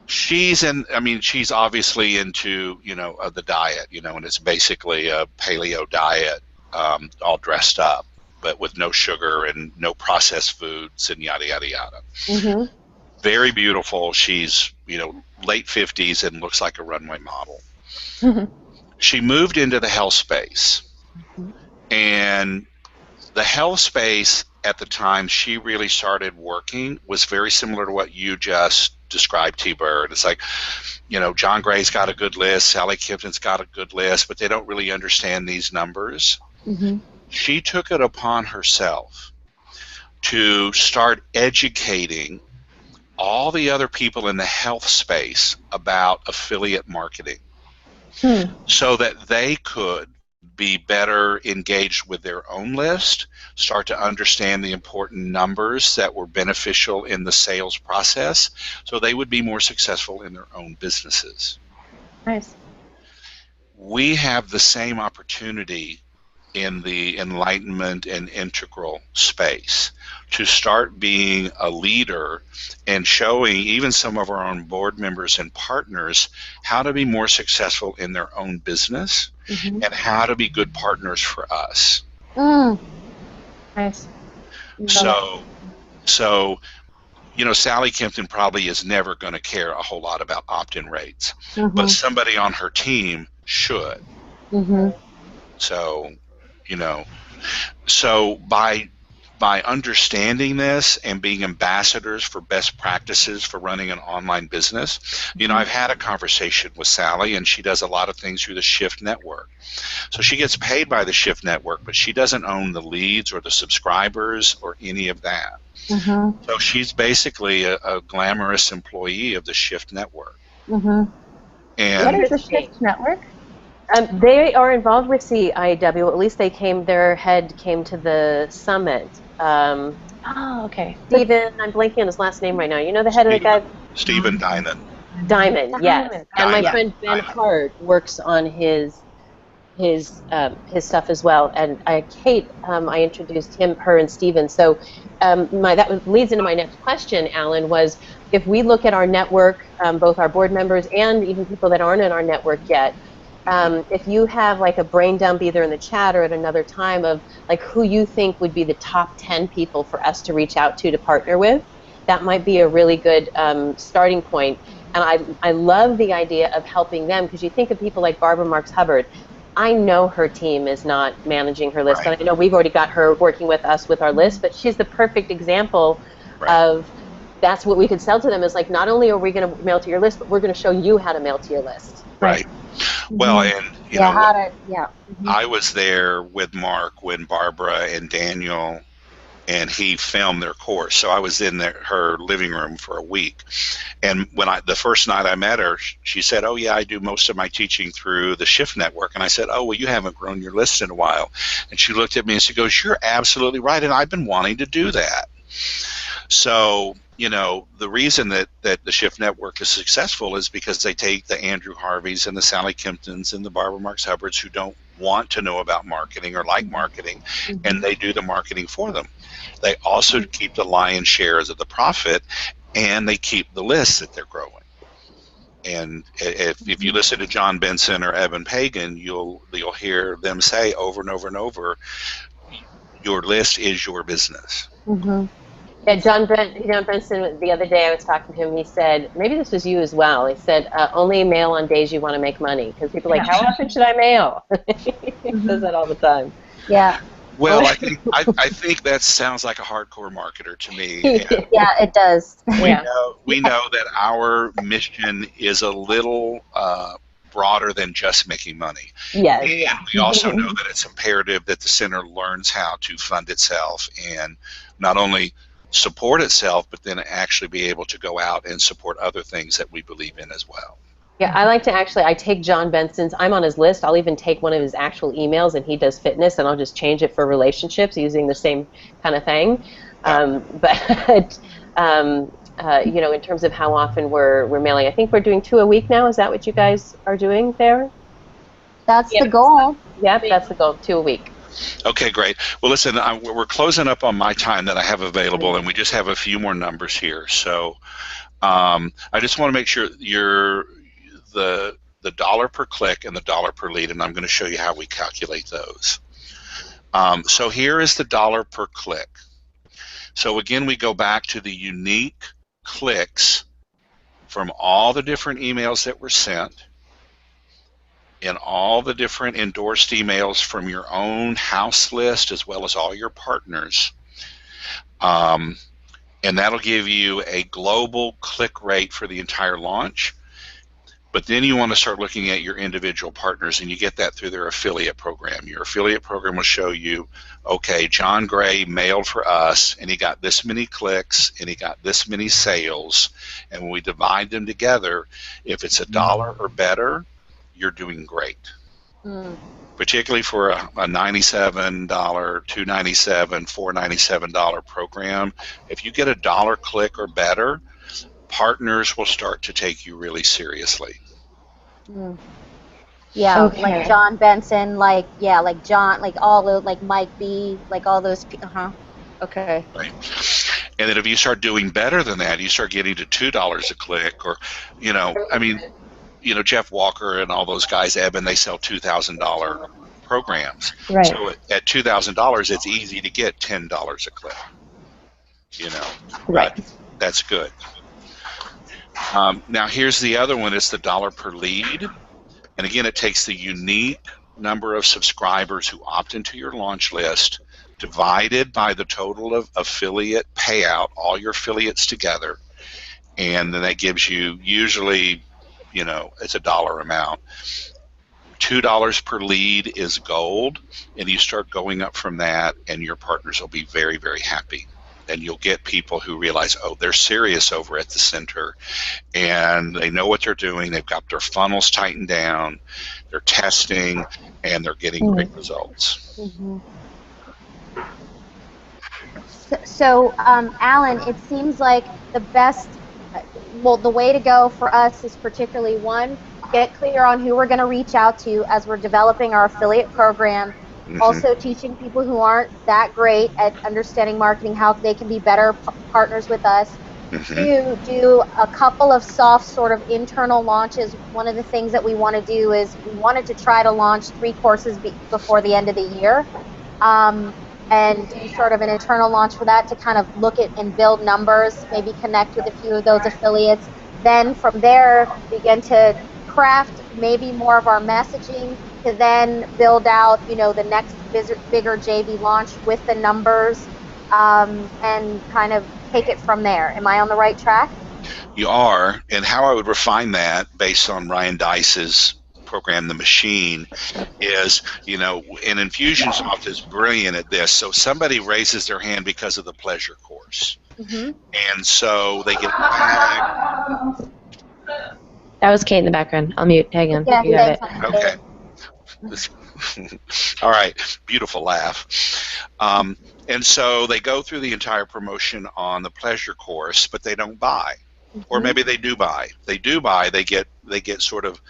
She's obviously into the diet, and it's basically a paleo diet, all dressed up, but with no sugar and no processed foods and yada yada yada. Very beautiful. She's late 50s and looks like a runway model. She moved into the health space, and the health space at the time she really started working was very similar to what you just described, T-Bird. It's like, John Gray's got a good list, Sally Kempton's got a good list, but they don't really understand these numbers. She took it upon herself to start educating all the other people in the health space about affiliate marketing so that they could be better engaged with their own list, start to understand the important numbers that were beneficial in the sales process, so they would be more successful in their own businesses. Nice. We have the same opportunity in the enlightenment and integral space to start being a leader and showing even some of our own board members and partners how to be more successful in their own business and how to be good partners for us. Nice. So Sally Kempton probably is never going to care a whole lot about opt-in rates, but somebody on her team should. So so by understanding this and being ambassadors for best practices for running an online business, I've had a conversation with Sally, and she does a lot of things through the Shift Network. So she gets paid by the Shift Network, but she doesn't own the leads or the subscribers or any of that. So she's basically a glamorous employee of the Shift Network. And what is the Shift Network? They are involved with CIW. At least their head came to the summit Okay. Steven, I'm blanking on his last name right now. You know the head of the guy? Stephen Diamond. Diamond, yes. And my Diamond. friend Ben Diamond. Hart works on his stuff as well. And Kate, I introduced her and Steven. So leads into my next question, Alan, was if we look at our network, both our board members and even people that aren't in our network yet, if you have like a brain dump either in the chat or at another time of like who you think would be the top 10 people for us to reach out to partner with, that might be a really good starting point. And I love the idea of helping them, because you think of people like Barbara Marks Hubbard. I know her team is not managing her list, and I know we've already got her working with us with our list, but she's the perfect example of that's what we could sell to them, is like, not only are we going to mail to your list, but we're going to show you how to mail to your list. Right. Well, and you know, I was there with Mark when Barbara and Daniel and he filmed their course. So I was in her living room for a week. And when the first night I met her, she said, "Oh yeah, I do most of my teaching through the Shift Network." And I said, "Oh, well, you haven't grown your list in a while." And she looked at me and she goes, "You're absolutely right. And I've been wanting to do that." So, you know, the reason that the Shift Network is successful is because they take the Andrew Harveys and the Sally Kimptons and the Barbara Marks Hubbards who don't want to know about marketing or like marketing, and they do the marketing for them. They also keep the lion's shares of the profit, and they keep the lists that they're growing. And if you listen to John Benson or Evan Pagan, you'll hear them say over and over and over, your list is your business. Yeah, John Benson, the other day I was talking to him, he said, maybe this was you as well, he said, only mail on days you want to make money, because people are like, how often should I mail? He says that all the time. Yeah. Well, I think that sounds like a hardcore marketer to me. Yeah, it does. We know that our mission is a little broader than just making money. Yes. And we also know that it's imperative that the center learns how to fund itself and not only support itself, but then actually be able to go out and support other things that we believe in as well. Yeah, I like to I take John Benson's, I'm on his list, I'll even take one of his actual emails, and he does fitness, and I'll just change it for relationships using the same kind of thing. You know, in terms of how often we're mailing, I think we're doing 2 a week now. Is that what you guys are doing there? That's the goal. Yep, that's the goal, 2 a week. Okay, great. Well, listen, we're closing up on my time that I have available, and we just have a few more numbers here. So I just want to make sure you're the dollar per click and the dollar per lead, and I'm going to show you how we calculate those. So here is the dollar per click. So again, we go back to the unique clicks from all the different emails that were sent and all the different endorsed emails from your own house list as well as all your partners. And that'll give you a global click rate for the entire launch. But then you want to start looking at your individual partners, and you get that through their affiliate program. Your affiliate program will show you, okay, John Gray mailed for us, and he got this many clicks, and he got this many sales. And when we divide them together, if it's $1 or better, you're doing great. Particularly for a $97, $297, $497 program. If you get $1 click or better, partners will start to take you really seriously. Yeah, Okay. like John Benson, like John, like all the, like Mike B, like all those people. Okay. Right. And then if you start doing better than that, you start getting to $2 a click, or, you know, I mean, you know, Jeff Walker and all those guys, Eben, they sell $2,000 programs. Right. So at $2,000, it's easy to get $10 a click. You know. Right. That's good. Now here's the other one. It's the dollar per lead, and again, it takes the unique number of subscribers who opt into your launch list divided by the total of affiliate payout, all your affiliates together, and then that gives you, usually, you know, it's a dollar amount. $2 per lead is gold, and you start going up from that, and your partners will be very, very happy. And you'll get people who realize, oh, they're serious over at the center, and they know what they're doing. They've got their funnels tightened down, they're testing, and they're getting great results. So, Alan, it seems like the best, well, the way to go for us is particularly one, get clear on who we're going to reach out to as we're developing our affiliate program. Also, teaching people who aren't that great at understanding marketing how they can be better partners with us. To do a couple of soft sort of internal launches. One of the things that we want to do is we wanted to try to launch 3 courses before the end of the year. And do sort of an internal launch for that to kind of look at and build numbers, maybe connect with a few of those affiliates. Then from there, begin to craft maybe more of our messaging to then build out, the next bigger JV launch with the numbers, and kind of take it from there. Am I on the right track? You are, and how I would refine that based on Ryan Dice's program, The Machine, is, and Infusionsoft is brilliant at this. So somebody raises their hand because of the pleasure course, and so they get back. That was Kate in the background. I'll mute. Hang on. Yeah, you got it. Okay. All right. Beautiful laugh. And so they go through the entire promotion on the pleasure course, but they don't buy, or maybe they do buy. They do buy. They get sort of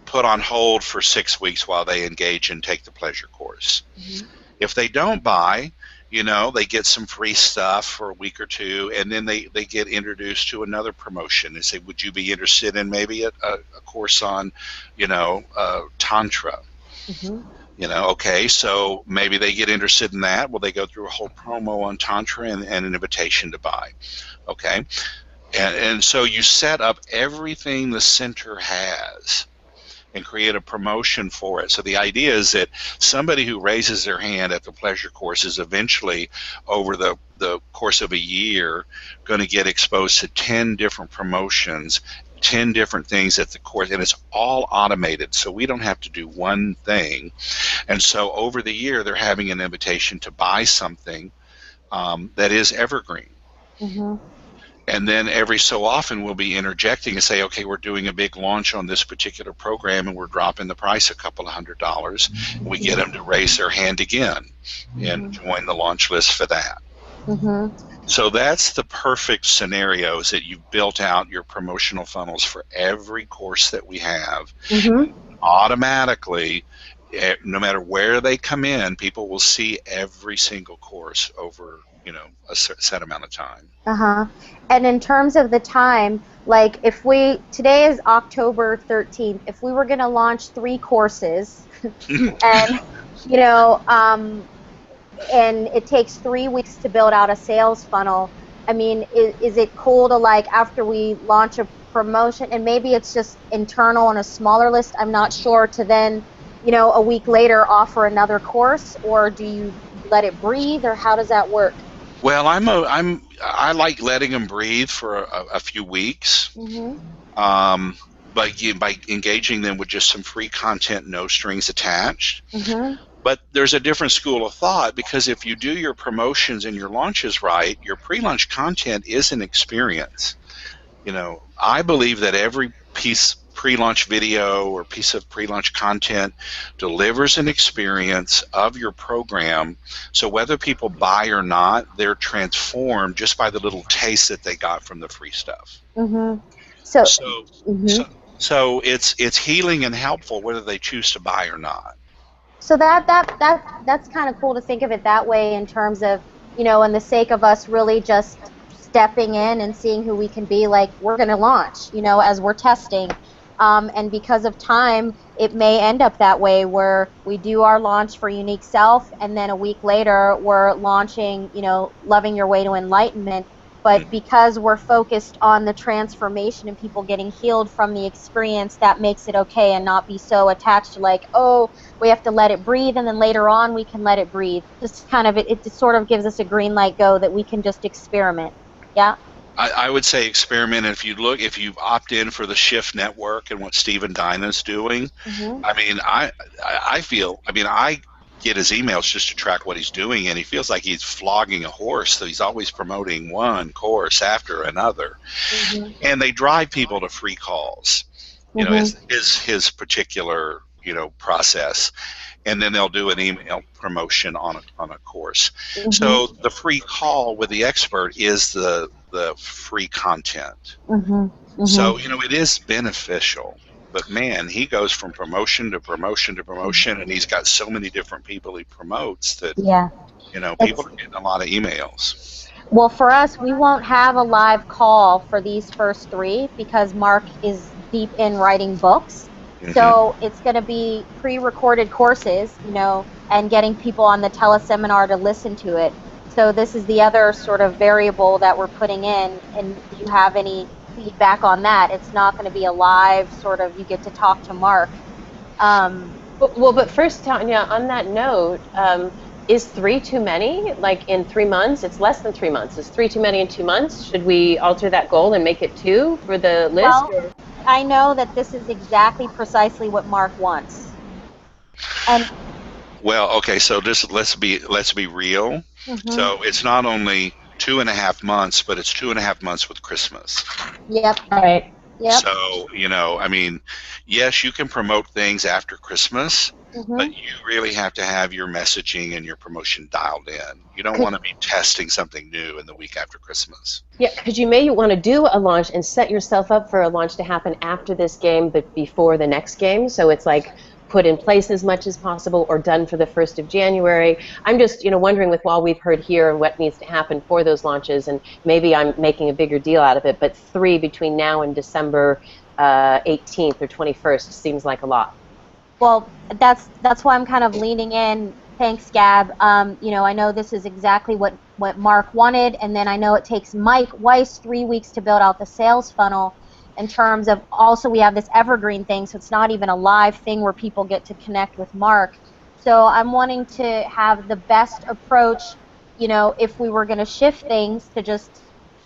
put on hold for 6 weeks while they engage and take the pleasure course. If they don't buy, they get some free stuff for a week or two, and then they get introduced to another promotion. They say, would you be interested in maybe a course on, Tantra? Okay, so maybe they get interested in that. Well, they go through a whole promo on Tantra and an invitation to buy. Okay, and so you set up everything the center has and create a promotion for it. So the idea is that somebody who raises their hand at the pleasure course is eventually, over the course of a year, going to get exposed to 10 different promotions, 10 different things at the course, and it's all automated, so we don't have to do one thing. And so over the year, they're having an invitation to buy something that is evergreen. And then every so often we'll be interjecting and say, okay, we're doing a big launch on this particular program and we're dropping the price a couple of $100s. And we get them to raise their hand again and join the launch list for that. So that's the perfect scenario, is that you've built out your promotional funnels for every course that we have. Automatically, no matter where they come in, people will see every single course over a set amount of time. And in terms of the time, like today is October 13th. If we were going to launch 3 courses, and and it takes 3 weeks to build out a sales funnel, I mean, is it cool to, after we launch a promotion, and maybe it's just internal on a smaller list, I'm not sure, to then, a week later offer another course, or do you let it breathe, or how does that work? Well, I like letting them breathe for a few weeks, by engaging them with just some free content, no strings attached. But there's a different school of thought, because if you do your promotions and your launches right, your pre-launch content is an experience. I believe that every pre-launch video or piece of pre-launch content delivers an experience of your program, so whether people buy or not, they're transformed just by the little taste that they got from the free stuff. So it's healing and helpful whether they choose to buy or not. So that's kind of cool to think of it that way, in terms of, in the sake of us really just stepping in and seeing who we can be. Like, we're going to launch, as we're testing. And because of time, it may end up that way, where we do our launch for Unique Self, and then a week later we're launching, Loving Your Way to Enlightenment. But because we're focused on the transformation and people getting healed from the experience, that makes it okay, and not be so attached to oh, we have to let it breathe, and then later on we can let it breathe. Just kind of, it just sort of gives us a green light go that we can just experiment. Yeah? I would say experiment. If you opt in for the Shift Network and what Stephen Dyna's doing, I mean, I get his emails just to track what he's doing, and he feels like he's flogging a horse, so he's always promoting one course after another. And they drive people to free calls, is his particular, process. and then they'll do an email promotion on a course. Mm-hmm. So the free call with the expert is the free content. Mm-hmm. Mm-hmm. So, it is beneficial. But man, he goes from promotion to promotion to promotion, and he's got so many different people he promotes that, Yeah. people are getting a lot of emails. Well, for us, we won't have a live call for these first 3 because Mark is deep in writing books. Mhm. So it's going to be pre-recorded courses, and getting people on the teleseminar to listen to it. So this is the other sort of variable that we're putting in. And do you have any feedback on that? It's not going to be a live sort of, you get to talk to Mark. But first, Tanya, on that note, is 3 too many? Like in 3 months? It's less than 3 months. Is 3 too many in 2 months? Should we alter that goal and make it 2 for the list? Well, I know that this is exactly precisely what Mark wants. And Well, okay, so let's be real. Mhm. So it's not only 2.5 months, but it's 2.5 months with Christmas. Yep. Right. Yep. So, yes, you can promote things after Christmas, Mhm. but you really have to have your messaging and your promotion dialed in. You don't want to be testing something new in the week after Christmas. Yeah, because you may want to do a launch and set yourself up for a launch to happen after this game, but before the next game. So it's like put in place as much as possible or done for the 1st of January. I'm just, wondering with what we've heard here and what needs to happen for those launches, and maybe I'm making a bigger deal out of it, but 3 between now and December 18th or 21st seems like a lot. Well, that's why I'm kind of leaning in. Thanks, Gab. I know this is exactly what Mark wanted, and then I know it takes Mike Weiss 3 weeks to build out the sales funnel. In terms of, also we have this evergreen thing, so it's not even a live thing where people get to connect with Mark. So I'm wanting to have the best approach, if we were going to shift things, to just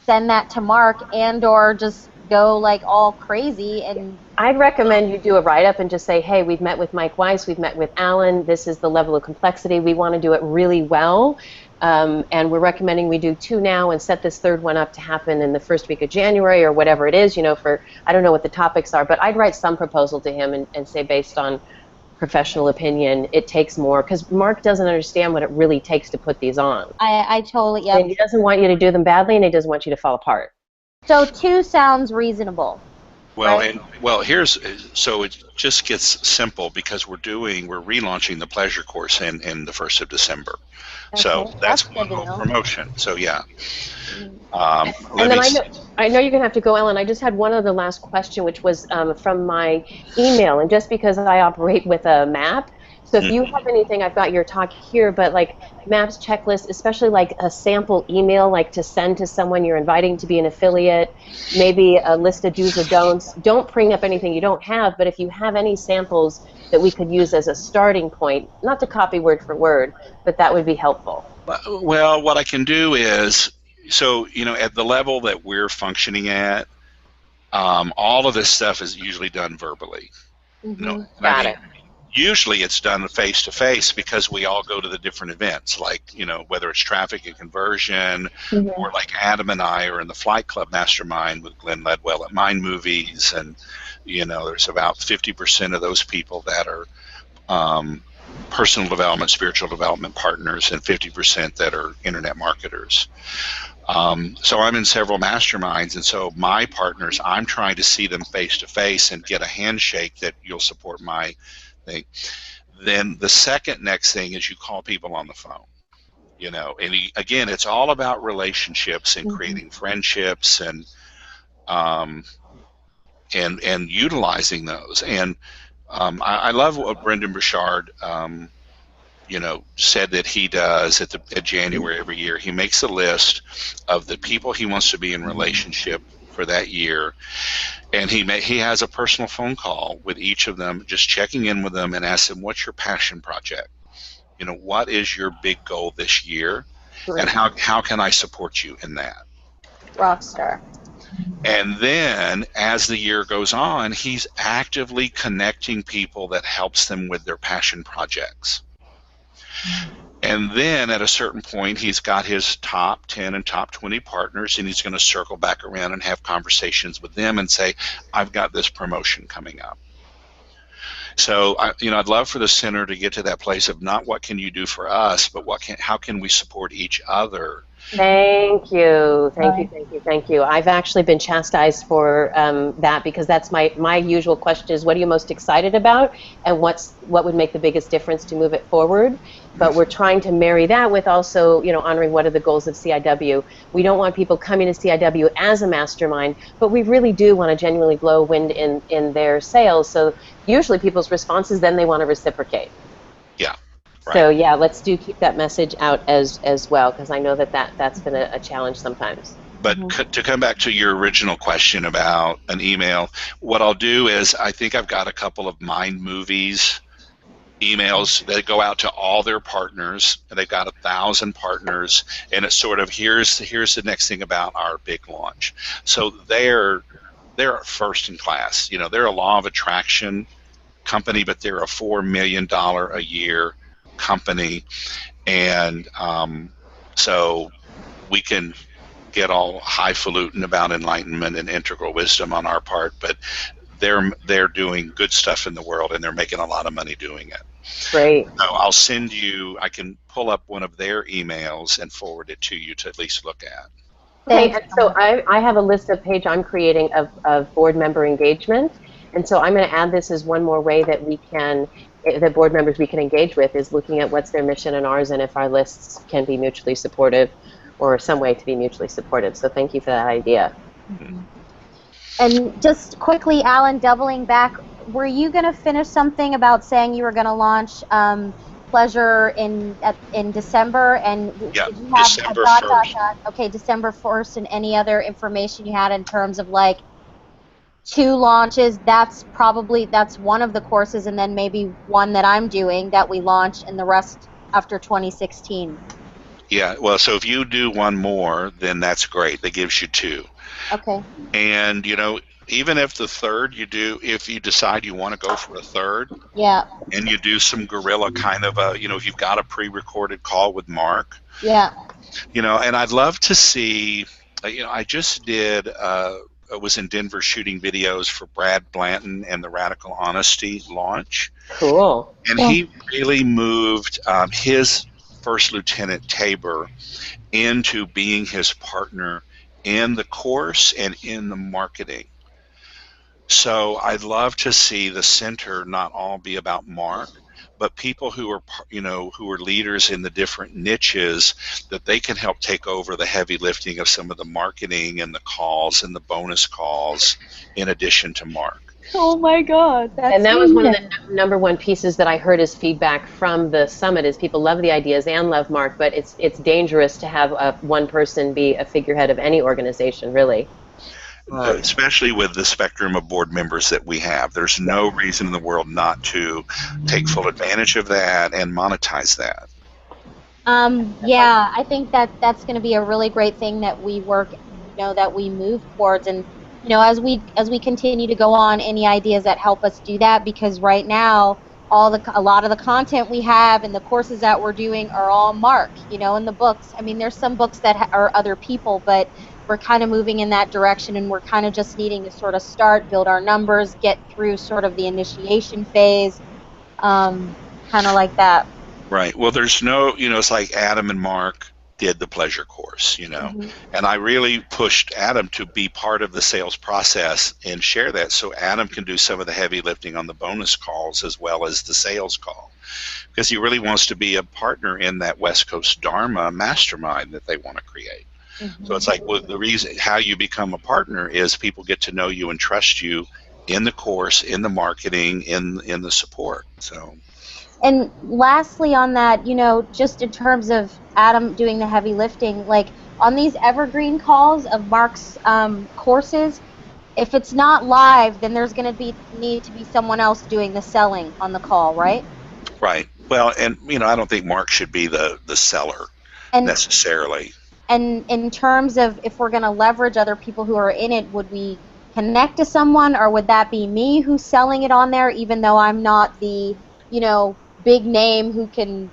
send that to Mark and or just go like all crazy. And I'd recommend you do a write-up and just say, hey, we've met with Mike Weiss, we've met with Alan, this is the level of complexity, we want to do it really well. And we're recommending we do 2 now and set this 3rd one up to happen in the 1st week of January or whatever it is, for, I don't know what the topics are, but I'd write some proposal to him and say, based on professional opinion, it takes more, because Mark doesn't understand what it really takes to put these on. I totally, yeah. And he doesn't want you to do them badly, and he doesn't want you to fall apart. So 2 sounds reasonable. Well, Right. so it just gets simple because we're relaunching the pleasure course in the 1st of December. So Okay, that's good one to whole know. promotion. So yeah. And then I know you're going to have to go, Ellen. I just had one other last question, which was from my email. And just because I operate with a map, so if you have anything, I've got your talk here, but like maps, checklist, especially like a sample email, like to send to someone you're inviting to be an affiliate, maybe a list of do's or don'ts. Don't bring up anything you don't have, but if you have any samples that we could use as a starting point, not to copy word for word, but that would be helpful. Well, what I can do is, at the level that we're functioning at, all of this stuff is usually done verbally. Got it. Usually it's done face-to-face because we all go to the different events, like, whether it's traffic and conversion, or like Adam and I are in the Flight Club Mastermind with Glenn Ledwell at Mind Movies, and, there's about 50% of those people that are personal development, spiritual development partners, and 50% that are internet marketers. So I'm in several masterminds, and so my partners, I'm trying to see them face-to-face and get a handshake that you'll support my thing. Then the second next thing is you call people on the phone, and again, it's all about relationships and creating friendships and utilizing those. And I love what Brendan Burchard said that he does at January every year. He makes a list of the people he wants to be in relationship for that year, and he has a personal phone call with each of them, just checking in with them and asks them, what's your passion project? What is your big goal this year? Great. And how can I support you in that? Rockstar. And then as the year goes on, he's actively connecting people that helps them with their passion projects. And then at a certain point, he's got his top 10 and top 20 partners, and he's going to circle back around and have conversations with them and say, I've got this promotion coming up. So I'd love for the center to get to that place of not what can you do for us, but how can we support each other. Thank you, thank you, thank you, thank you. I've actually been chastised for that, because that's my usual question is, what are you most excited about, and what would make the biggest difference to move it forward? But we're trying to marry that with also, honoring what are the goals of CIW. We don't want people coming to CIW as a mastermind, but we really do want to genuinely blow wind in their sails. So usually people's responses then they want to reciprocate. Yeah. Right. So yeah, let's keep that message out as well, because I know that's been a challenge sometimes. But to come back to your original question about an email, what I'll do is I think I've got a couple of Mind Movies emails that go out to all their partners, and they've got 1,000 partners, and it's sort of here's the next thing about our big launch. So they're first in class. They're a law of attraction company, but they're a $4 million a year company, and so we can get all highfalutin about enlightenment and integral wisdom on our part, but they're doing good stuff in the world, and they're making a lot of money doing it. Great. So I can pull up one of their emails and forward it to you to at least look at. Okay, and so I have a list of page I'm creating of board member engagement, and so I'm going to add this as one more way that the board members we can engage with is looking at what's their mission and ours, and if our lists can be mutually supportive or some way to be mutually supportive. So thank you for that idea. And just quickly, Alan, doubling back, were you going to finish something about saying you were going to launch Pleasure in December? And yeah, did you have December 1st. Okay, December 1st, and any other information you had in terms of like 2 launches? That's one of the courses, and then maybe one that I'm doing that we launch, and the rest after 2016. Yeah, well, so if you do one more, then that's great. That gives you 2. Okay. And even if the third if you decide you want to go for a third, yeah, and you do some guerrilla kind of if you've got a pre-recorded call with Mark, yeah, and I'd love to see. I just did. Was in Denver shooting videos for Brad Blanton and the Radical Honesty launch. Cool. And he really moved his First Lieutenant Tabor into being his partner in the course and in the marketing. So I'd love to see the center not all be about Mark, but people who are who are leaders in the different niches, that they can help take over the heavy lifting of some of the marketing and the calls and the bonus calls in addition to Mark. Oh my God. And that was one of the number one pieces that I heard as feedback from the summit is people love the ideas and love Mark, but it's dangerous to have one person be a figurehead of any organization, really. Especially with the spectrum of board members that we have. There's no reason in the world not to take full advantage of that and monetize that. Yeah, I think that's going to be a really great thing that we work, that we move towards. And as we continue to go on, any ideas that help us do that, because right now a lot of the content we have and the courses that we're doing are all Mark, in the books. I mean, there's some books that are other people, but we're kind of moving in that direction, and we're kind of just needing to sort of start, build our numbers, get through sort of the initiation phase, kind of like that. Right. Well, there's no, it's like Adam and Mark did the Pleasure course, and I really pushed Adam to be part of the sales process and share that, so Adam can do some of the heavy lifting on the bonus calls as well as the sales call, because he really wants to be a partner in that West Coast Dharma mastermind that they want to create. So it's like, well, the reason how you become a partner is people get to know you and trust you in the course, in the marketing, in the support. So. And lastly on that, just in terms of Adam doing the heavy lifting, like on these evergreen calls of Mark's courses, if it's not live, then there's going to need to be someone else doing the selling on the call, right? Right. Well, and I don't think Mark should be the seller necessarily. And in terms of if we're going to leverage other people who are in it, would we connect to someone, or would that be me who's selling it on there, even though I'm not the, big name who can,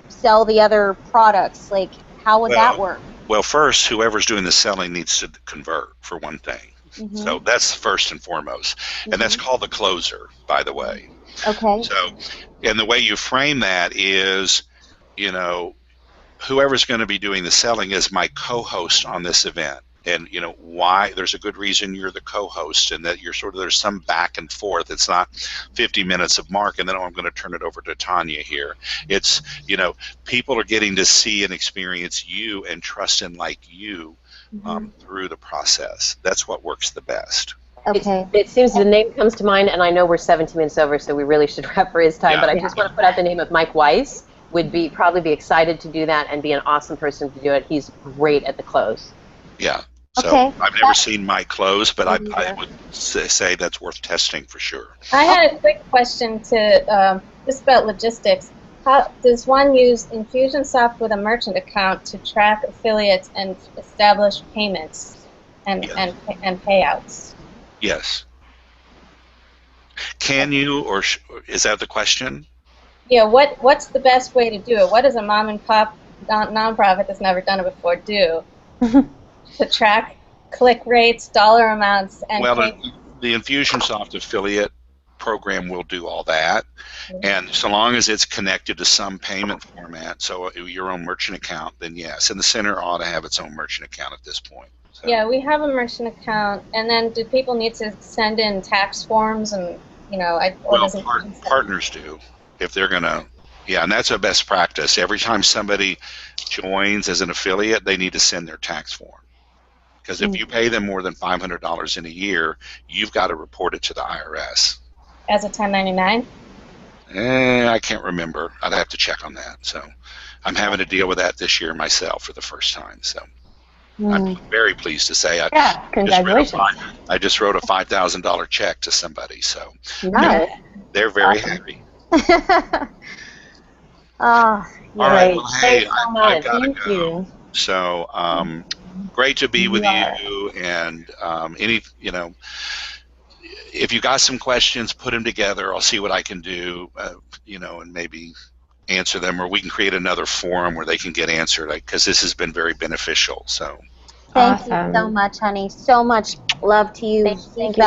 sell the other products? Like, how would that work? Well, first, whoever's doing the selling needs to convert, for one thing. So that's first and foremost. And that's called the closer, by the way. Okay. So, and the way you frame that is, you know, whoever's going to be doing the selling is my co-host on this event. And, you know, why there's a good reason you're the co-host, and that you're sort of, there's some back and forth. It's not 50 minutes of Mark and then, oh, I'm going to turn it over to Tanya here. It's, you know, people are getting to see and experience you and trust and like you through the process. That's what works the best. Okay. It seems the name comes to mind, and I know we're 17 minutes over, so we really should wrap for his time, but I just want to put out the name of Mike Weiss. Would probably be excited to do that and be an awesome person to do it. He's great at the close. Yeah. So Okay. I've never seen Mike close, but I would say that's worth testing for sure. I had a quick question to just about logistics. How does one use Infusionsoft with a merchant account to track affiliates and establish payments and payouts? Yes. Can you, or is that the question? Yeah. What's the best way to do it? What does a mom and pop nonprofit that's never done it before do to track click rates, dollar amounts, and the Infusionsoft affiliate program will do all that, and so long as it's connected to some payment format, so your own merchant account, then yes, and the center ought to have its own merchant account at this point. So. Yeah, we have a merchant account, and then do people need to send in tax forms and, you know, partners do if they're gonna. Yeah, and that's a best practice. Every time somebody joins as an affiliate, they need to send their tax form. Because if you pay them more than $500 in a year, you've got to report it to the IRS. As a 1099? I can't remember. I'd have to check on that. So I'm having to deal with that this year myself for the first time. So I'm very pleased to say congratulations. I just wrote a $5,000 check to somebody. So they're very happy. All right. Well, hey, thanks so much. Thank you. So great to be with you. And if you got some questions, put them together. I'll see what I can do, and maybe answer them, or we can create another forum where they can get answered, because this has been very beneficial. So. Thank you so much, honey. So much love to you. Thank you.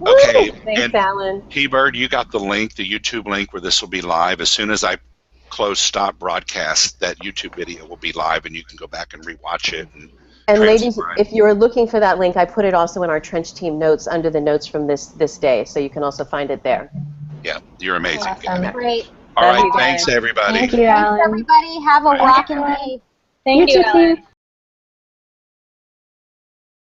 Okay. Thanks, Alan. T-Bird, you got the link, the YouTube link where this will be live. As soon as I stop broadcast, that YouTube video will be live, and you can go back and rewatch it. And ladies, if you're looking for that link, I put it also in our Trench Team notes under the notes from this day, so you can also find it there. Yeah, you're amazing. Awesome. Great. All right, thanks everybody. Thank you, Alan. Thanks, everybody. Have a rocking day. Thank you, Alan.